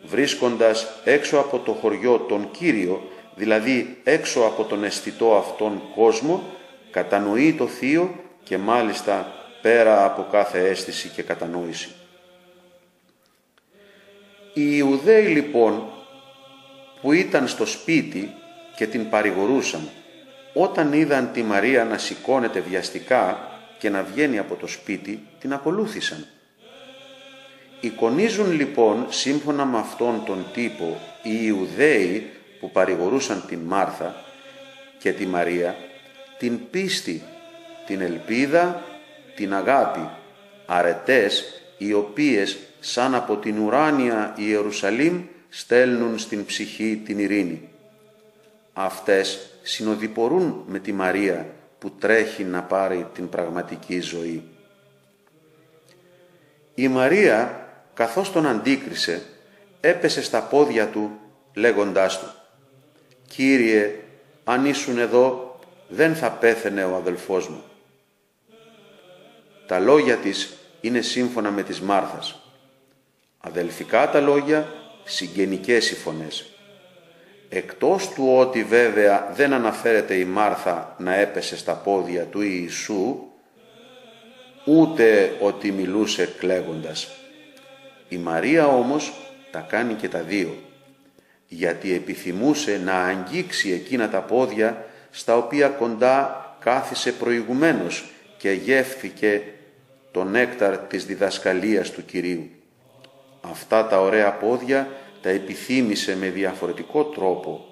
βρίσκοντας έξω από το χωριό τον Κύριο, δηλαδή έξω από τον αισθητό αυτόν κόσμο, κατανοεί το Θείο και μάλιστα πέρα από κάθε αίσθηση και κατανόηση. Οι Ιουδαίοι λοιπόν που ήταν στο σπίτι και την παρηγορούσαν, όταν είδαν τη Μαρία να σηκώνεται βιαστικά και να βγαίνει από το σπίτι, την ακολούθησαν. Εικονίζουν λοιπόν σύμφωνα με αυτόν τον τύπο οι Ιουδαίοι που παρηγορούσαν την Μάρθα και τη Μαρία την πίστη, την ελπίδα, την αγάπη, αρετές οι οποίες σαν από την ουράνια Ιερουσαλήμ στέλνουν στην ψυχή την ειρήνη. Αυτές συνοδοιπορούν με τη Μαρία που τρέχει να πάρει την πραγματική ζωή. Η Μαρία καθώς τον αντίκρισε, έπεσε στα πόδια του, λέγοντάς του «Κύριε, αν ήσουν εδώ, δεν θα πέθαινε ο αδελφός μου». Τα λόγια της είναι σύμφωνα με της Μάρθας. Αδελφικά τα λόγια, συγγενικές οι φωνές. Εκτός του ότι βέβαια δεν αναφέρεται η Μάρθα να έπεσε στα πόδια του Ιησού, ούτε ότι μιλούσε κλαίγοντας. Η Μαρία όμως τα κάνει και τα δύο, γιατί επιθυμούσε να αγγίξει εκείνα τα πόδια στα οποία κοντά κάθισε προηγουμένως και γεύθηκε το νέκταρ της διδασκαλίας του Κυρίου. Αυτά τα ωραία πόδια τα επιθύμησε με διαφορετικό τρόπο.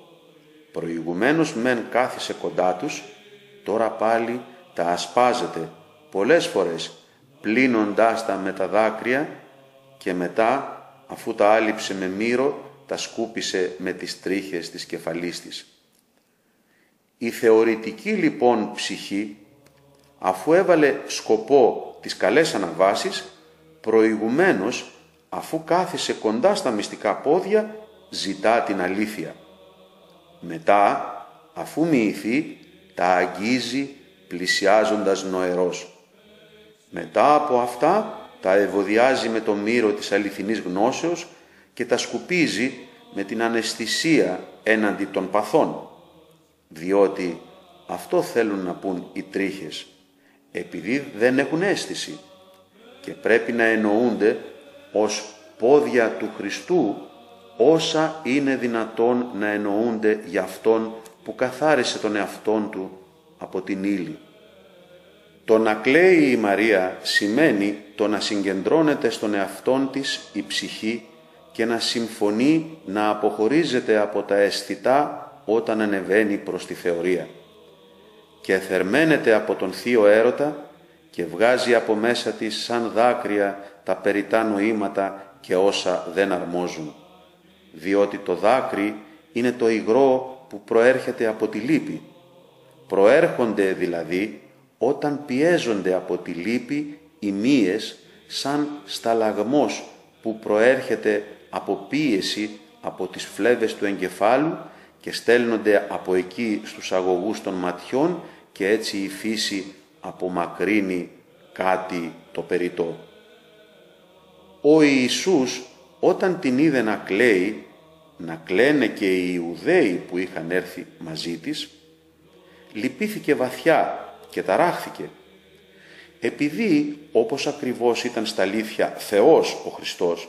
Προηγουμένως μεν κάθισε κοντά τους, τώρα πάλι τα ασπάζεται πολλές φορές, πλύνοντάς τα με τα δάκρυα και μετά, αφού τα άλυψε με μύρο, τα σκούπισε με τις τρίχες της κεφαλής της. Η θεωρητική λοιπόν ψυχή, αφού έβαλε σκοπό τις καλές αναβάσεις, προηγουμένως, αφού κάθισε κοντά στα μυστικά πόδια, ζητά την αλήθεια. Μετά, αφού μοιηθεί, τα αγγίζει πλησιάζοντας νοερός. Μετά από αυτά, τα ευωδιάζει με το μύρο της αληθινής γνώσεως και τα σκουπίζει με την αναισθησία έναντι των παθών. Διότι αυτό θέλουν να πούν οι τρίχες, επειδή δεν έχουν αίσθηση και πρέπει να εννοούνται ως πόδια του Χριστού όσα είναι δυνατόν να εννοούνται για Αυτόν που καθάρισε τον εαυτόν Του από την ύλη. Το να κλαίει η Μαρία σημαίνει το να συγκεντρώνεται στον εαυτόν της η ψυχή και να συμφωνεί να αποχωρίζεται από τα αισθητά όταν ανεβαίνει προς τη θεωρία. Και θερμαίνεται από τον θείο έρωτα και βγάζει από μέσα της σαν δάκρυα τα περιττά νοήματα και όσα δεν αρμόζουν. Διότι το δάκρυ είναι το υγρό που προέρχεται από τη λύπη. Προέρχονται δηλαδή όταν πιέζονται από τη λύπη οι μύες σαν σταλαγμός που προέρχεται από πίεση από τις φλέβες του εγκεφάλου και στέλνονται από εκεί στους αγωγούς των ματιών και έτσι η φύση απομακρύνει κάτι το περιττό. Ο Ιησούς όταν την είδε να κλαίει, να κλαίνε και οι Ιουδαίοι που είχαν έρθει μαζί της, λυπήθηκε βαθιά και ταράχθηκε. Επειδή όπως ακριβώς ήταν στα αλήθεια Θεός ο Χριστός,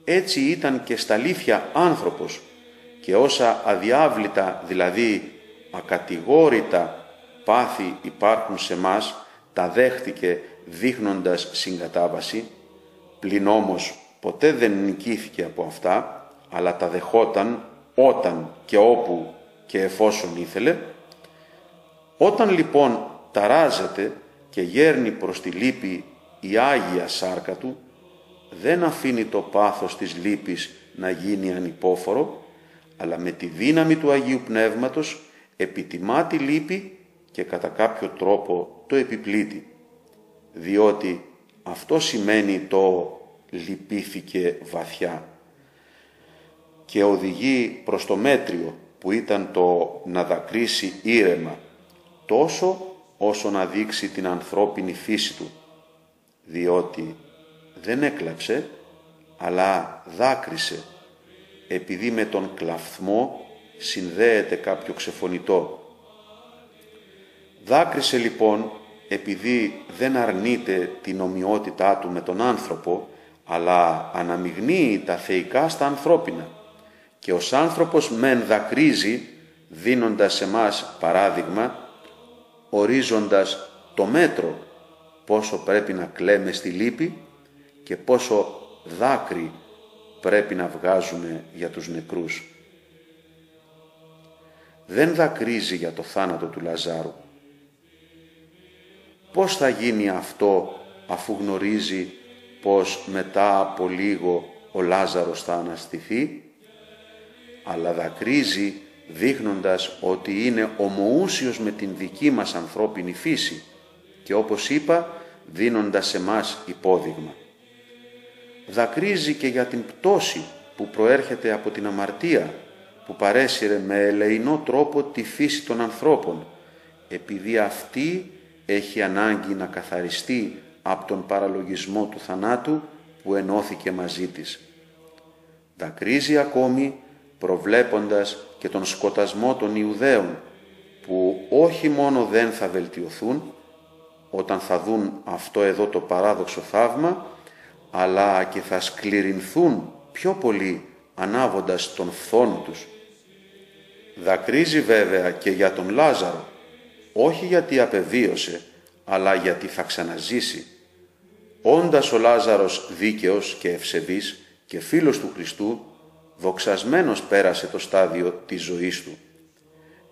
έτσι ήταν και στα αλήθεια άνθρωπος και όσα αδιάβλητα, δηλαδή ακατηγόρητα πάθη υπάρχουν σε μας, τα δέχτηκε δείχνοντας συγκατάβαση, πλην όμως ποτέ δεν νικήθηκε από αυτά, αλλά τα δεχόταν όταν και όπου και εφόσον ήθελε. Όταν λοιπόν ταράζεται και γέρνει προς τη λύπη η Άγια Σάρκα του, δεν αφήνει το πάθος της λύπης να γίνει ανυπόφορο, αλλά με τη δύναμη του Αγίου Πνεύματος επιτιμά τη λύπη και κατά κάποιο τρόπο το επιπλήττει, διότι αυτό σημαίνει το λυπήθηκε βαθιά και οδηγεί προς το μέτριο που ήταν το να δακρύσει ήρεμα, τόσο όσο να δείξει την ανθρώπινη φύση του, διότι δεν έκλαψε, αλλά δάκρυσε, επειδή με τον κλαφθμό συνδέεται κάποιο ξεφωνητό. Δάκρυσε λοιπόν επειδή δεν αρνείται την ομοιότητά του με τον άνθρωπο, αλλά αναμειγνύει τα θεϊκά στα ανθρώπινα. Και ως άνθρωπος μεν δακρύζει, δίνοντας σε μας παράδειγμα, ορίζοντας το μέτρο πόσο πρέπει να κλαίμε στη λύπη και πόσο δάκρυ πρέπει να βγάζουμε για τους νεκρούς. Δεν δακρύζει για το θάνατο του Λαζάρου. Πώς θα γίνει αυτό αφού γνωρίζει πως μετά από λίγο ο Λάζαρος θα αναστηθεί? Αλλά δακρύζει δείχνοντας ότι είναι ομοούσιος με την δική μας ανθρώπινη φύση και όπως είπα δίνοντας σε μας υπόδειγμα. δακρύζει και για την πτώση που προέρχεται από την αμαρτία, που παρέσυρε με ελεεινό τρόπο τη φύση των ανθρώπων, επειδή αυτή έχει ανάγκη να καθαριστεί από τον παραλογισμό του θανάτου που ενώθηκε μαζί της. Δακρύζει ακόμη προβλέποντας και τον σκοτασμό των Ιουδαίων, που όχι μόνο δεν θα βελτιωθούν όταν θα δουν αυτό εδώ το παράδοξο θαύμα, αλλά και θα σκληρυνθούν πιο πολύ ανάβοντας τον φθόνο τους. Δακρύζει βέβαια και για τον Λάζαρο, όχι γιατί απεβίωσε, αλλά γιατί θα ξαναζήσει. Όντας ο Λάζαρος δίκαιος και ευσεβής και φίλος του Χριστού, δοξασμένος πέρασε το στάδιο της ζωής του.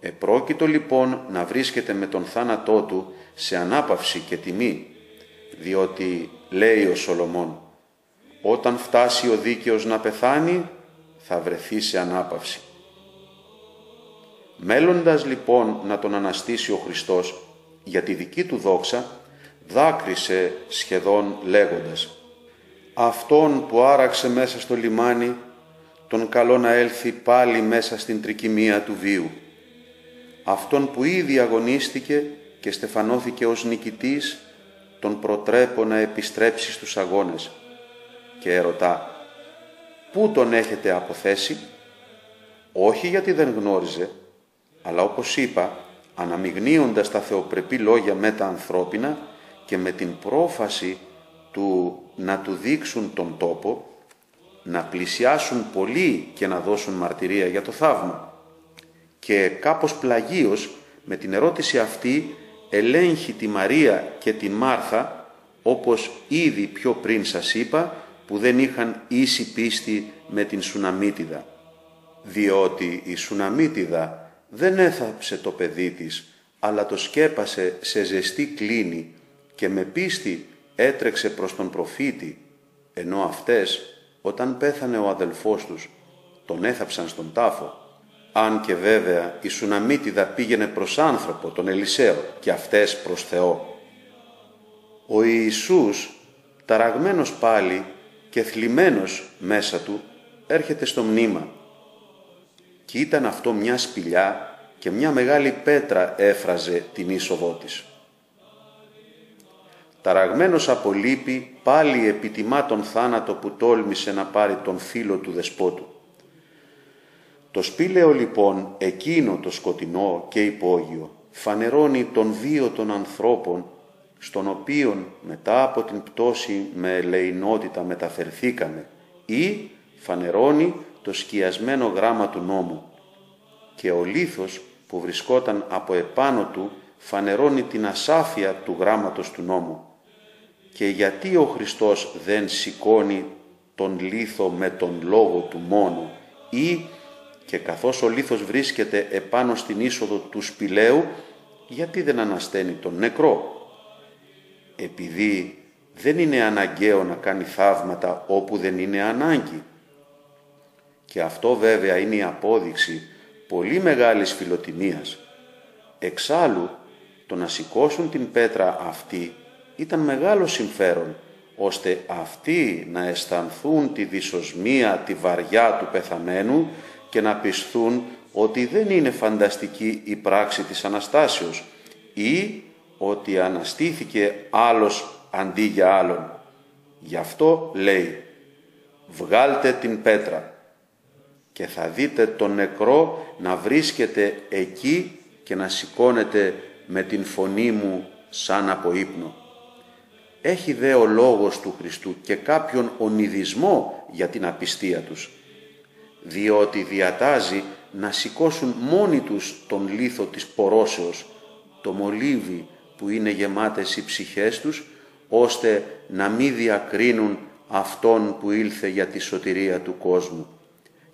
Επρόκειτο λοιπόν να βρίσκεται με τον θάνατό του σε ανάπαυση και τιμή, διότι λέει ο Σολομών, όταν φτάσει ο δίκαιος να πεθάνει, θα βρεθεί σε ανάπαυση. Μέλλοντας λοιπόν να τον αναστήσει ο Χριστός για τη δική του δόξα, δάκρυσε σχεδόν λέγοντας, «Αυτόν που άραξε μέσα στο λιμάνι, τον καλώ να έλθει πάλι μέσα στην τρικυμία του βίου. Αυτόν που ήδη αγωνίστηκε και στεφανώθηκε ως νικητής, τον προτρέπω να επιστρέψει στους αγώνες». Και ερωτά, «Πού τον έχετε αποθέσει?» Όχι γιατί δεν γνώριζε, αλλά όπως είπα, αναμειγνύοντας τα θεοπρεπή λόγια με τα ανθρώπινα και με την πρόφαση του να του δείξουν τον τόπο, να πλησιάσουν πολύ και να δώσουν μαρτυρία για το θαύμα. Και κάπως πλαγίως με την ερώτηση αυτή ελέγχει τη Μαρία και τη Μάρθα, όπως ήδη πιο πριν σας είπα, που δεν είχαν ίση πίστη με την Σουναμίτιδα. Διότι η Σουναμίτιδα δεν έθαψε το παιδί της, αλλά το σκέπασε σε ζεστή κλίνη και με πίστη έτρεξε προς τον προφήτη, ενώ αυτές, όταν πέθανε ο αδελφός τους, τον έθαψαν στον τάφο. Αν και βέβαια η Σουναμίτιδα πήγαινε προς άνθρωπο, τον Ελισαίο, και αυτές προς Θεό. Ο Ιησούς, ταραγμένος πάλι και θλιμμένος μέσα του, έρχεται στο μνήμα. Και ήταν αυτό μια σπηλιά και μια μεγάλη πέτρα έφραζε την είσοδό της. Ταραγμένος από λύπη, πάλι επιτιμά τον θάνατο που τόλμησε να πάρει τον φίλο του δεσπότου. Το σπήλαιο λοιπόν, εκείνο το σκοτεινό και υπόγειο, φανερώνει τον βίο των ανθρώπων, στον οποίον μετά από την πτώση με ελεεινότητα μεταφερθήκαμε, ή φανερώνει το σκιασμένο γράμμα του νόμου, και ο λίθος που βρισκόταν από επάνω του φανερώνει την ασάφεια του γράμματος του νόμου. Και γιατί ο Χριστός δεν σηκώνει τον λίθο με τον λόγο του μόνο, ή και καθώς ο λίθος βρίσκεται επάνω στην είσοδο του σπηλαίου, γιατί δεν ανασταίνει τον νεκρό? Επειδή δεν είναι αναγκαίο να κάνει θαύματα όπου δεν είναι ανάγκη. Και αυτό βέβαια είναι η απόδειξη πολύ μεγάλης φιλοτιμίας. Εξάλλου, το να σηκώσουν την πέτρα αυτή ήταν μεγάλο συμφέρον, ώστε αυτοί να αισθανθούν τη δυσοσμία, τη βαριά του πεθαμένου και να πισθούν ότι δεν είναι φανταστική η πράξη της Αναστάσεως ή ότι αναστήθηκε άλλος αντί για άλλον. Γι' αυτό λέει, βγάλτε την πέτρα και θα δείτε τον νεκρό να βρίσκεται εκεί και να σηκώνεται με την φωνή μου σαν από ύπνο. Έχει δε ο λόγος του Χριστού και κάποιον ονειδισμό για την απιστία τους, διότι διατάζει να σηκώσουν μόνοι τους τον λίθο της πορώσεως, το μολύβι που είναι γεμάτες οι ψυχές τους, ώστε να μην διακρίνουν αυτόν που ήλθε για τη σωτηρία του κόσμου,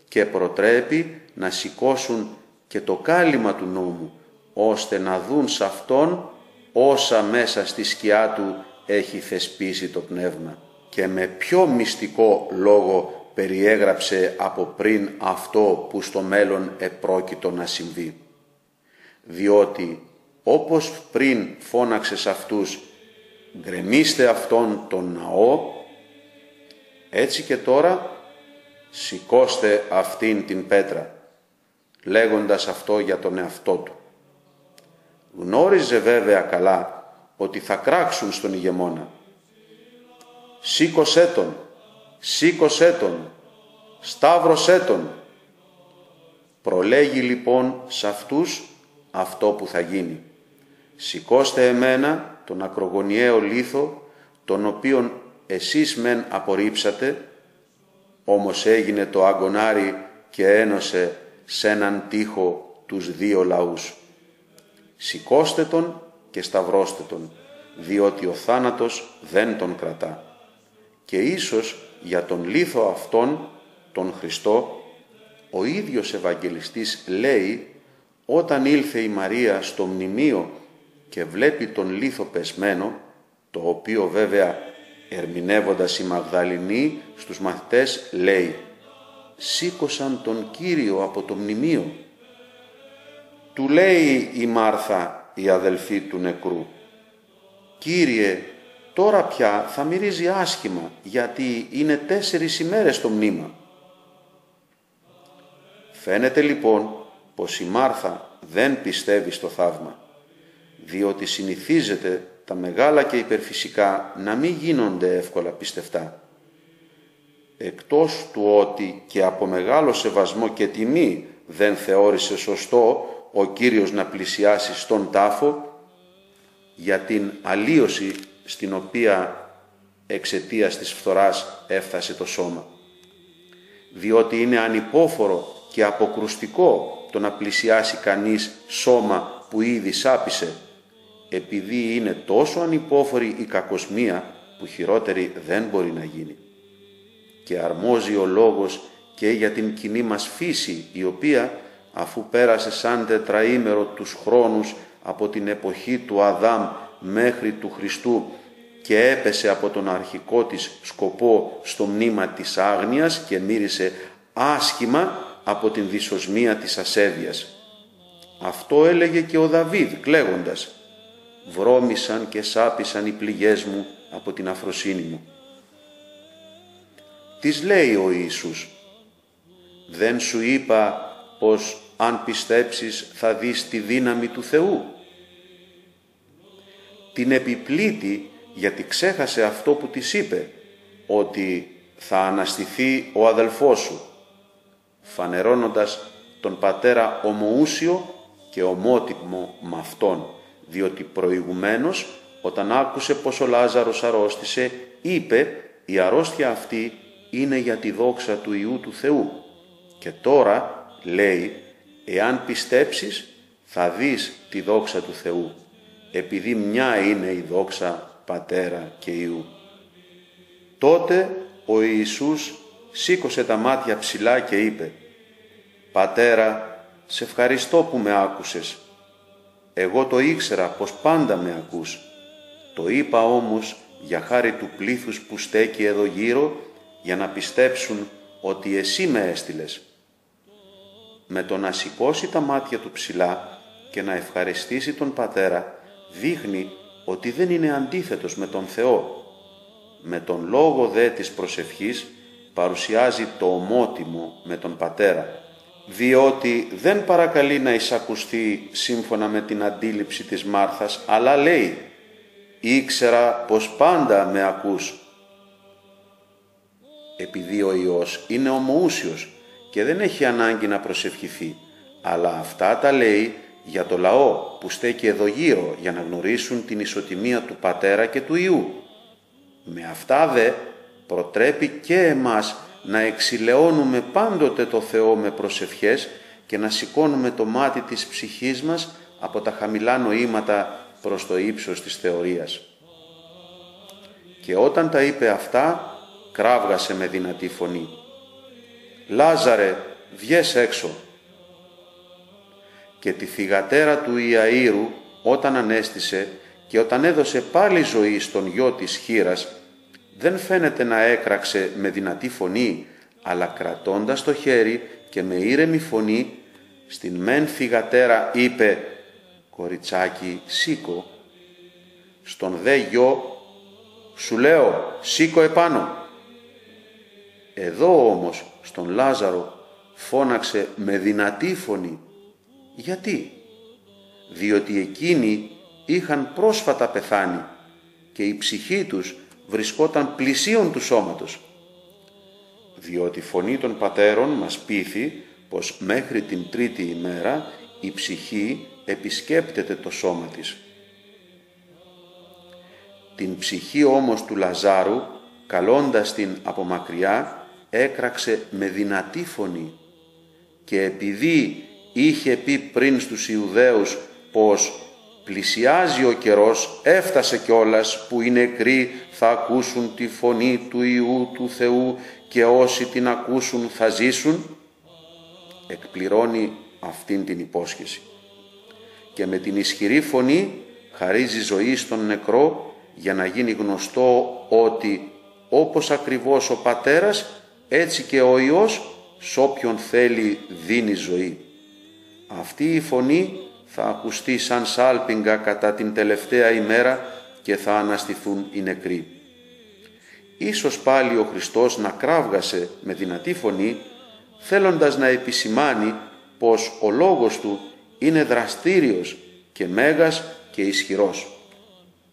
και προτρέπει να σηκώσουν και το κάλυμα του νόμου, ώστε να δουν σε αυτόν όσα μέσα στη σκιά του έχει θεσπίσει το πνεύμα. Και με πιο μυστικό λόγο περιέγραψε από πριν αυτό που στο μέλλον επρόκειτο να συμβεί. Διότι όπως πριν φώναξε σε αυτούς «γκρεμίστε αυτόν τον ναό», Έτσι και τώρα σηκώστε αυτήν την πέτρα, λέγοντας αυτό για τον εαυτό του. Γνώριζε βέβαια καλά ότι θα κράξουν στον ηγεμόνα. Σήκωσέ τον, σήκωσέ τον, σταύρωσέ τον. Προλέγει λοιπόν σε αυτούς αυτό που θα γίνει. Σηκώστε εμένα τον ακρογωνιαίο λίθο, τον οποίον εσείς μεν απορρίψατε, όμως έγινε το αγκονάρι και ένωσε σ' έναν τοίχο τους δύο λαούς. Σηκώστε τον και σταυρώστε τον, διότι ο θάνατος δεν τον κρατά. Και ίσως για τον λίθο αυτόν, τον Χριστό, ο ίδιος Ευαγγελιστής λέει, όταν ήλθε η Μαρία στο μνημείο και βλέπει τον λίθο πεσμένο, το οποίο βέβαια ερμηνεύοντας η Μαγδαληνή στους μαθητές λέει, σήκωσαν τον Κύριο από το μνημείο. Του λέει η Μάρθα, η αδελφή του νεκρού, Κύριε, τώρα πια θα μυρίζει άσχημα, γιατί είναι 4 ημέρες το μνήμα. Φαίνεται λοιπόν πως η Μάρθα δεν πιστεύει στο θαύμα, διότι συνηθίζεται τα μεγάλα και υπερφυσικά να μην γίνονται εύκολα πιστευτά. Εκτός του ότι και από μεγάλο σεβασμό και τιμή δεν θεώρησε σωστό ο Κύριος να πλησιάσει στον τάφο για την αλλίωση στην οποία εξαιτίας της φθοράς έφτασε το σώμα. Διότι είναι ανυπόφορο και αποκρουστικό το να πλησιάσει κανείς σώμα που ήδη σάπισε, επειδή είναι τόσο ανυπόφορη η κακοσμία που χειρότερη δεν μπορεί να γίνει. Και αρμόζει ο λόγος και για την κοινή μας φύση, η οποία, αφού πέρασε σαν τετραήμερο τους χρόνους από την εποχή του Αδάμ μέχρι του Χριστού και έπεσε από τον αρχικό της σκοπό στο μνήμα της άγνοιας και μύρισε άσχημα από την δυσοσμία της ασέβειας. Αυτό έλεγε και ο Δαβίδ κλαίγοντας, «Βρώμησαν και σάπισαν οι πληγές μου από την αφροσύνη μου». Της λέει ο Ιησούς, «Δεν σου είπα πως αν πιστέψεις θα δεις τη δύναμη του Θεού?» Την επιπλήττει γιατί ξέχασε αυτό που της είπε, ότι θα αναστηθεί ο αδελφός σου, φανερώνοντας τον πατέρα ομοούσιο και ομότιμο με αυτόν, διότι προηγουμένως όταν άκουσε πως ο Λάζαρος αρρώστησε, είπε η αρρώστια αυτή είναι για τη δόξα του Υιού του Θεού. Και τώρα λέει, εάν πιστέψεις θα δεις τη δόξα του Θεού, επειδή μια είναι η δόξα Πατέρα και Υιού. Τότε ο Ιησούς σήκωσε τα μάτια ψηλά και είπε, «Πατέρα, σε ευχαριστώ που με άκουσες. Εγώ το ήξερα πως πάντα με ακούς. Το είπα όμως για χάρη του πλήθους που στέκει εδώ γύρω, για να πιστέψουν ότι εσύ με έστειλες». Με το να σηκώσει τα μάτια του ψηλά και να ευχαριστήσει τον Πατέρα, δείχνει ότι δεν είναι αντίθετος με τον Θεό. Με τον λόγο δε της προσευχής παρουσιάζει το ομότιμο με τον Πατέρα, διότι δεν παρακαλεί να εισακουστεί σύμφωνα με την αντίληψη της Μάρθας, αλλά λέει «Ήξερα πως πάντα με ακούς». Επειδή ο Υιός είναι ομοούσιος και δεν έχει ανάγκη να προσευχηθεί, αλλά αυτά τα λέει για το λαό που στέκει εδώ γύρω για να γνωρίσουν την ισοτιμία του Πατέρα και του Υιού. Με αυτά δε προτρέπει και εμάς να εξηλαιώνουμε πάντοτε το Θεό με προσευχές και να σηκώνουμε το μάτι της ψυχής μας από τα χαμηλά νοήματα προς το ύψος της θεωρίας. Και όταν τα είπε αυτά, κράβγασε με δυνατή φωνή, «Λάζαρε, βγες έξω». Και τη θυγατέρα του Ιαΐρου όταν ανέστησε και όταν έδωσε πάλι ζωή στον γιο της χήρας, δεν φαίνεται να έκραξε με δυνατή φωνή, αλλά κρατώντας το χέρι και με ήρεμη φωνή, στην μεν θυγατέρα είπε «Κοριτσάκι, σήκω». Στον δε γιο «Σου λέω, σήκω επάνω». Εδώ όμως στον Λάζαρο φώναξε με δυνατή φωνή. Γιατί? Διότι εκείνοι είχαν πρόσφατα πεθάνει και η ψυχή τους βρισκόταν πλησίον του σώματος. Διότι η φωνή των πατέρων μας πείθει πως μέχρι την τρίτη ημέρα η ψυχή επισκέπτεται το σώμα της. Την ψυχή όμως του Λαζάρου, καλώντας την από μακριά, έκραξε με δυνατή φωνή, και επειδή είχε πει πριν στους Ιουδαίους πως πλησιάζει ο καιρός, έφτασε κιόλας που οι νεκροί θα ακούσουν τη φωνή του Υιού του Θεού και όσοι την ακούσουν θα ζήσουν, εκπληρώνει αυτήν την υπόσχεση. Και με την ισχυρή φωνή χαρίζει ζωή στον νεκρό, για να γίνει γνωστό ότι όπως ακριβώς ο Πατέρας, έτσι και ο Υιός σ' όποιον θέλει δίνει ζωή. Αυτή η φωνή θα ακουστεί σαν σάλπιγγα κατά την τελευταία ημέρα και θα αναστηθούν οι νεκροί. Ίσως πάλι ο Χριστός να κράβγασε με δυνατή φωνή, θέλοντας να επισημάνει πως ο λόγος του είναι δραστήριος και μέγας και ισχυρός,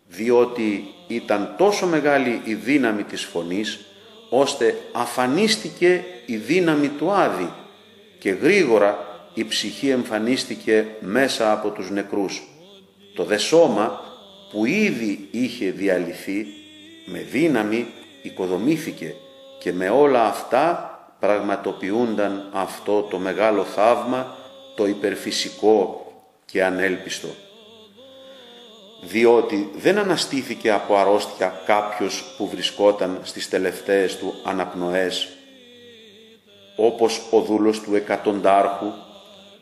διότι ήταν τόσο μεγάλη η δύναμη της φωνής, ώστε αφανίστηκε η δύναμη του Άδη και γρήγορα η ψυχή εμφανίστηκε μέσα από τους νεκρούς. Το δε σώμα που ήδη είχε διαλυθεί με δύναμη οικοδομήθηκε και με όλα αυτά πραγματοποιούνταν αυτό το μεγάλο θαύμα, το υπερφυσικό και ανέλπιστο. Διότι δεν αναστήθηκε από αρρώστια κάποιος που βρισκόταν στις τελευταίες του αναπνοές, όπως ο δούλος του εκατοντάρχου,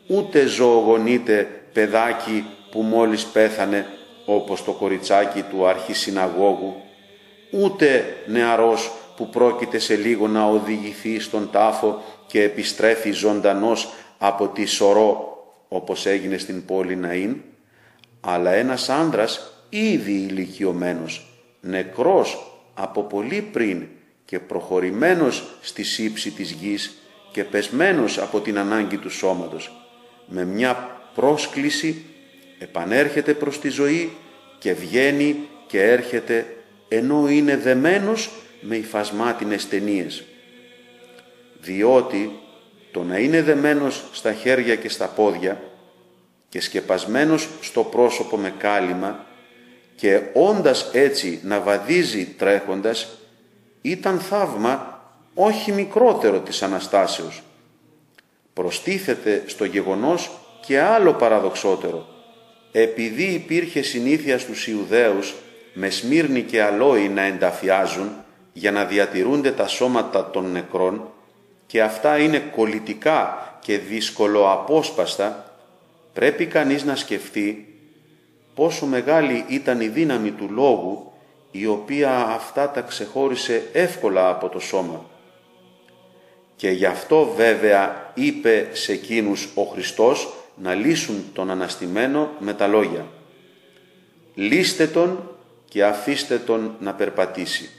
ούτε ζωογονείται παιδάκι που μόλις πέθανε, όπως το κοριτσάκι του αρχισυναγώγου, ούτε νεαρός που πρόκειται σε λίγο να οδηγηθεί στον τάφο και επιστρέφει ζωντανός από τη Σωρό, όπως έγινε στην πόλη Ναΐν, αλλά ένας άντρας ήδη ηλικιωμένος, νεκρός από πολύ πριν και προχωρημένος στη σύψη της γης και πεσμένος από την ανάγκη του σώματος, με μια πρόσκληση επανέρχεται προς τη ζωή και βγαίνει και έρχεται, ενώ είναι δεμένος με υφασμάτινες ταινίες. Διότι το να είναι δεμένος στα χέρια και στα πόδια και σκεπασμένος στο πρόσωπο με κάλυμα και όντας έτσι να βαδίζει τρέχοντας, ήταν θαύμα όχι μικρότερο της Αναστάσεως. Προστίθεται στο γεγονός και άλλο παραδοξότερο. Επειδή υπήρχε συνήθεια στους Ιουδαίους με σμύρνη και αλόη να ενταφιάζουν για να διατηρούνται τα σώματα των νεκρών, και αυτά είναι κολλητικά και δυσκολοαπόσπαστα, πρέπει κανείς να σκεφτεί πόσο μεγάλη ήταν η δύναμη του λόγου, η οποία αυτά τα ξεχώρισε εύκολα από το σώμα. Και γι' αυτό βέβαια είπε σε εκείνους ο Χριστός να λύσουν τον αναστημένο με τα λόγια: «Λύστε τον και αφήστε τον να περπατήσει»,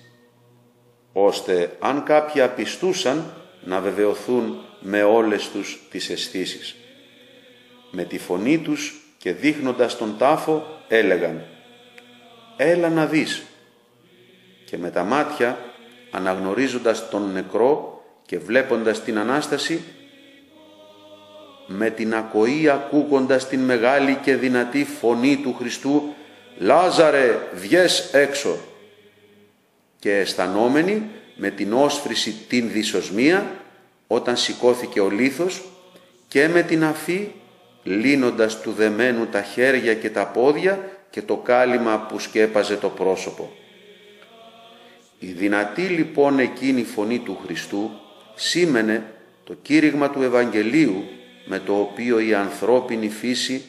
ώστε αν κάποιοι απιστούσαν να βεβαιωθούν με όλες τους τις αισθήσεις. Με τη φωνή τους και δείχνοντας τον τάφο έλεγαν: «Έλα να δεις», και με τα μάτια αναγνωρίζοντας τον νεκρό και βλέποντας την Ανάσταση, με την ακοή ακούγοντας την μεγάλη και δυνατή φωνή του Χριστού «Λάζαρε, βγες έξω», και αισθανόμενοι με την όσφρηση την δυσοσμία όταν σηκώθηκε ο λίθος, και με την αφή λύνοντας του δεμένου τα χέρια και τα πόδια και το κάλυμα που σκέπαζε το πρόσωπο. Η δυνατή λοιπόν εκείνη φωνή του Χριστού σήμαινε το κήρυγμα του Ευαγγελίου, με το οποίο η ανθρώπινη φύση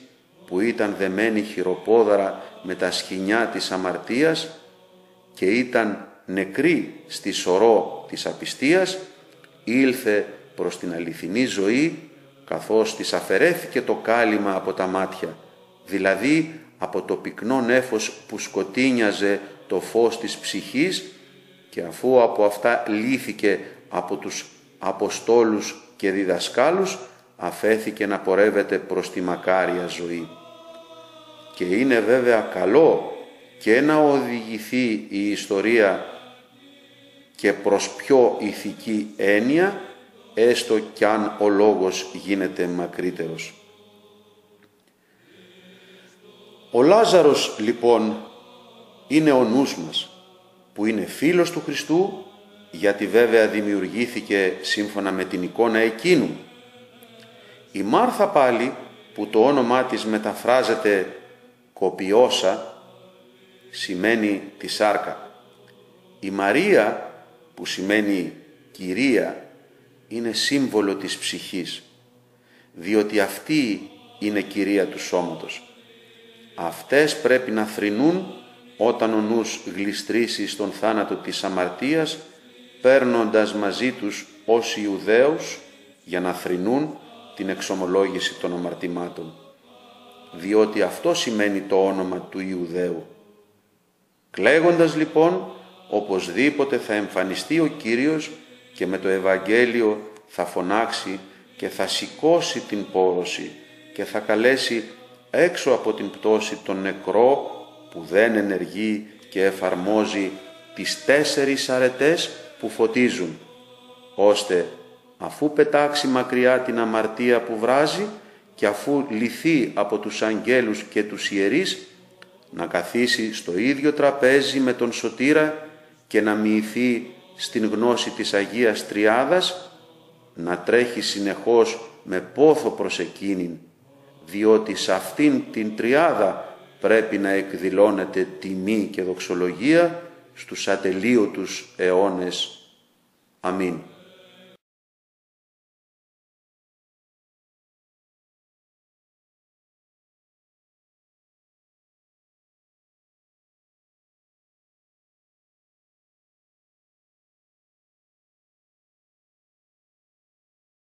που ήταν δεμένη χειροπόδαρα με τα σχοινιά της αμαρτίας και ήταν νεκρή στη σωρό της απιστίας, ήλθε προς την αληθινή ζωή, καθώς της αφαιρέθηκε το κάλυμα από τα μάτια, δηλαδή από το πυκνό νέφος που σκοτίνιαζε το φως της ψυχής, και αφού από αυτά λύθηκε από τους Αποστόλους και διδασκάλους αφέθηκε να πορεύεται προς τη μακάρια ζωή. Και είναι βέβαια καλό και να οδηγηθεί η ιστορία και προς πιο ηθική έννοια, έστω κι αν ο λόγος γίνεται μακρύτερος. Ο Λάζαρος λοιπόν είναι ο νους μας, που είναι φίλος του Χριστού, γιατί βέβαια δημιουργήθηκε σύμφωνα με την εικόνα εκείνου. Η Μάρθα πάλι, που το όνομά της μεταφράζεται κοπιώσα, σημαίνει τη σάρκα. Η Μαρία, που σημαίνει κυρία, είναι σύμβολο της ψυχής, διότι αυτή είναι κυρία του σώματος. Αυτές πρέπει να θρηνούν όταν ο νους γλιστρήσει στον θάνατο της αμαρτίας, παίρνοντας μαζί τους ως Ιουδαίους για να θρηνούν την εξομολόγηση των αμαρτημάτων, διότι αυτό σημαίνει το όνομα του Ιουδαίου. Κλαίγοντας λοιπόν, οπωσδήποτε θα εμφανιστεί ο Κύριος και με το Ευαγγέλιο θα φωνάξει και θα σηκώσει την πόρωση και θα καλέσει έξω από την πτώση τον νεκρό που δεν ενεργεί και εφαρμόζει τις 4 αρετές που φωτίζουν, ώστε αφού πετάξει μακριά την αμαρτία που βράζει και αφού λυθεί από τους αγγέλους και τους ιερείς, να καθίσει στο ίδιο τραπέζι με τον Σωτήρα και να μοιηθεί στην γνώση της Αγίας Τριάδας, να τρέχει συνεχώς με πόθο προς εκείνην, διότι σε αυτήν την Τριάδα πρέπει να εκδηλώνεται τιμή και δοξολογία στους ατελείωτους αιώνες. Αμήν.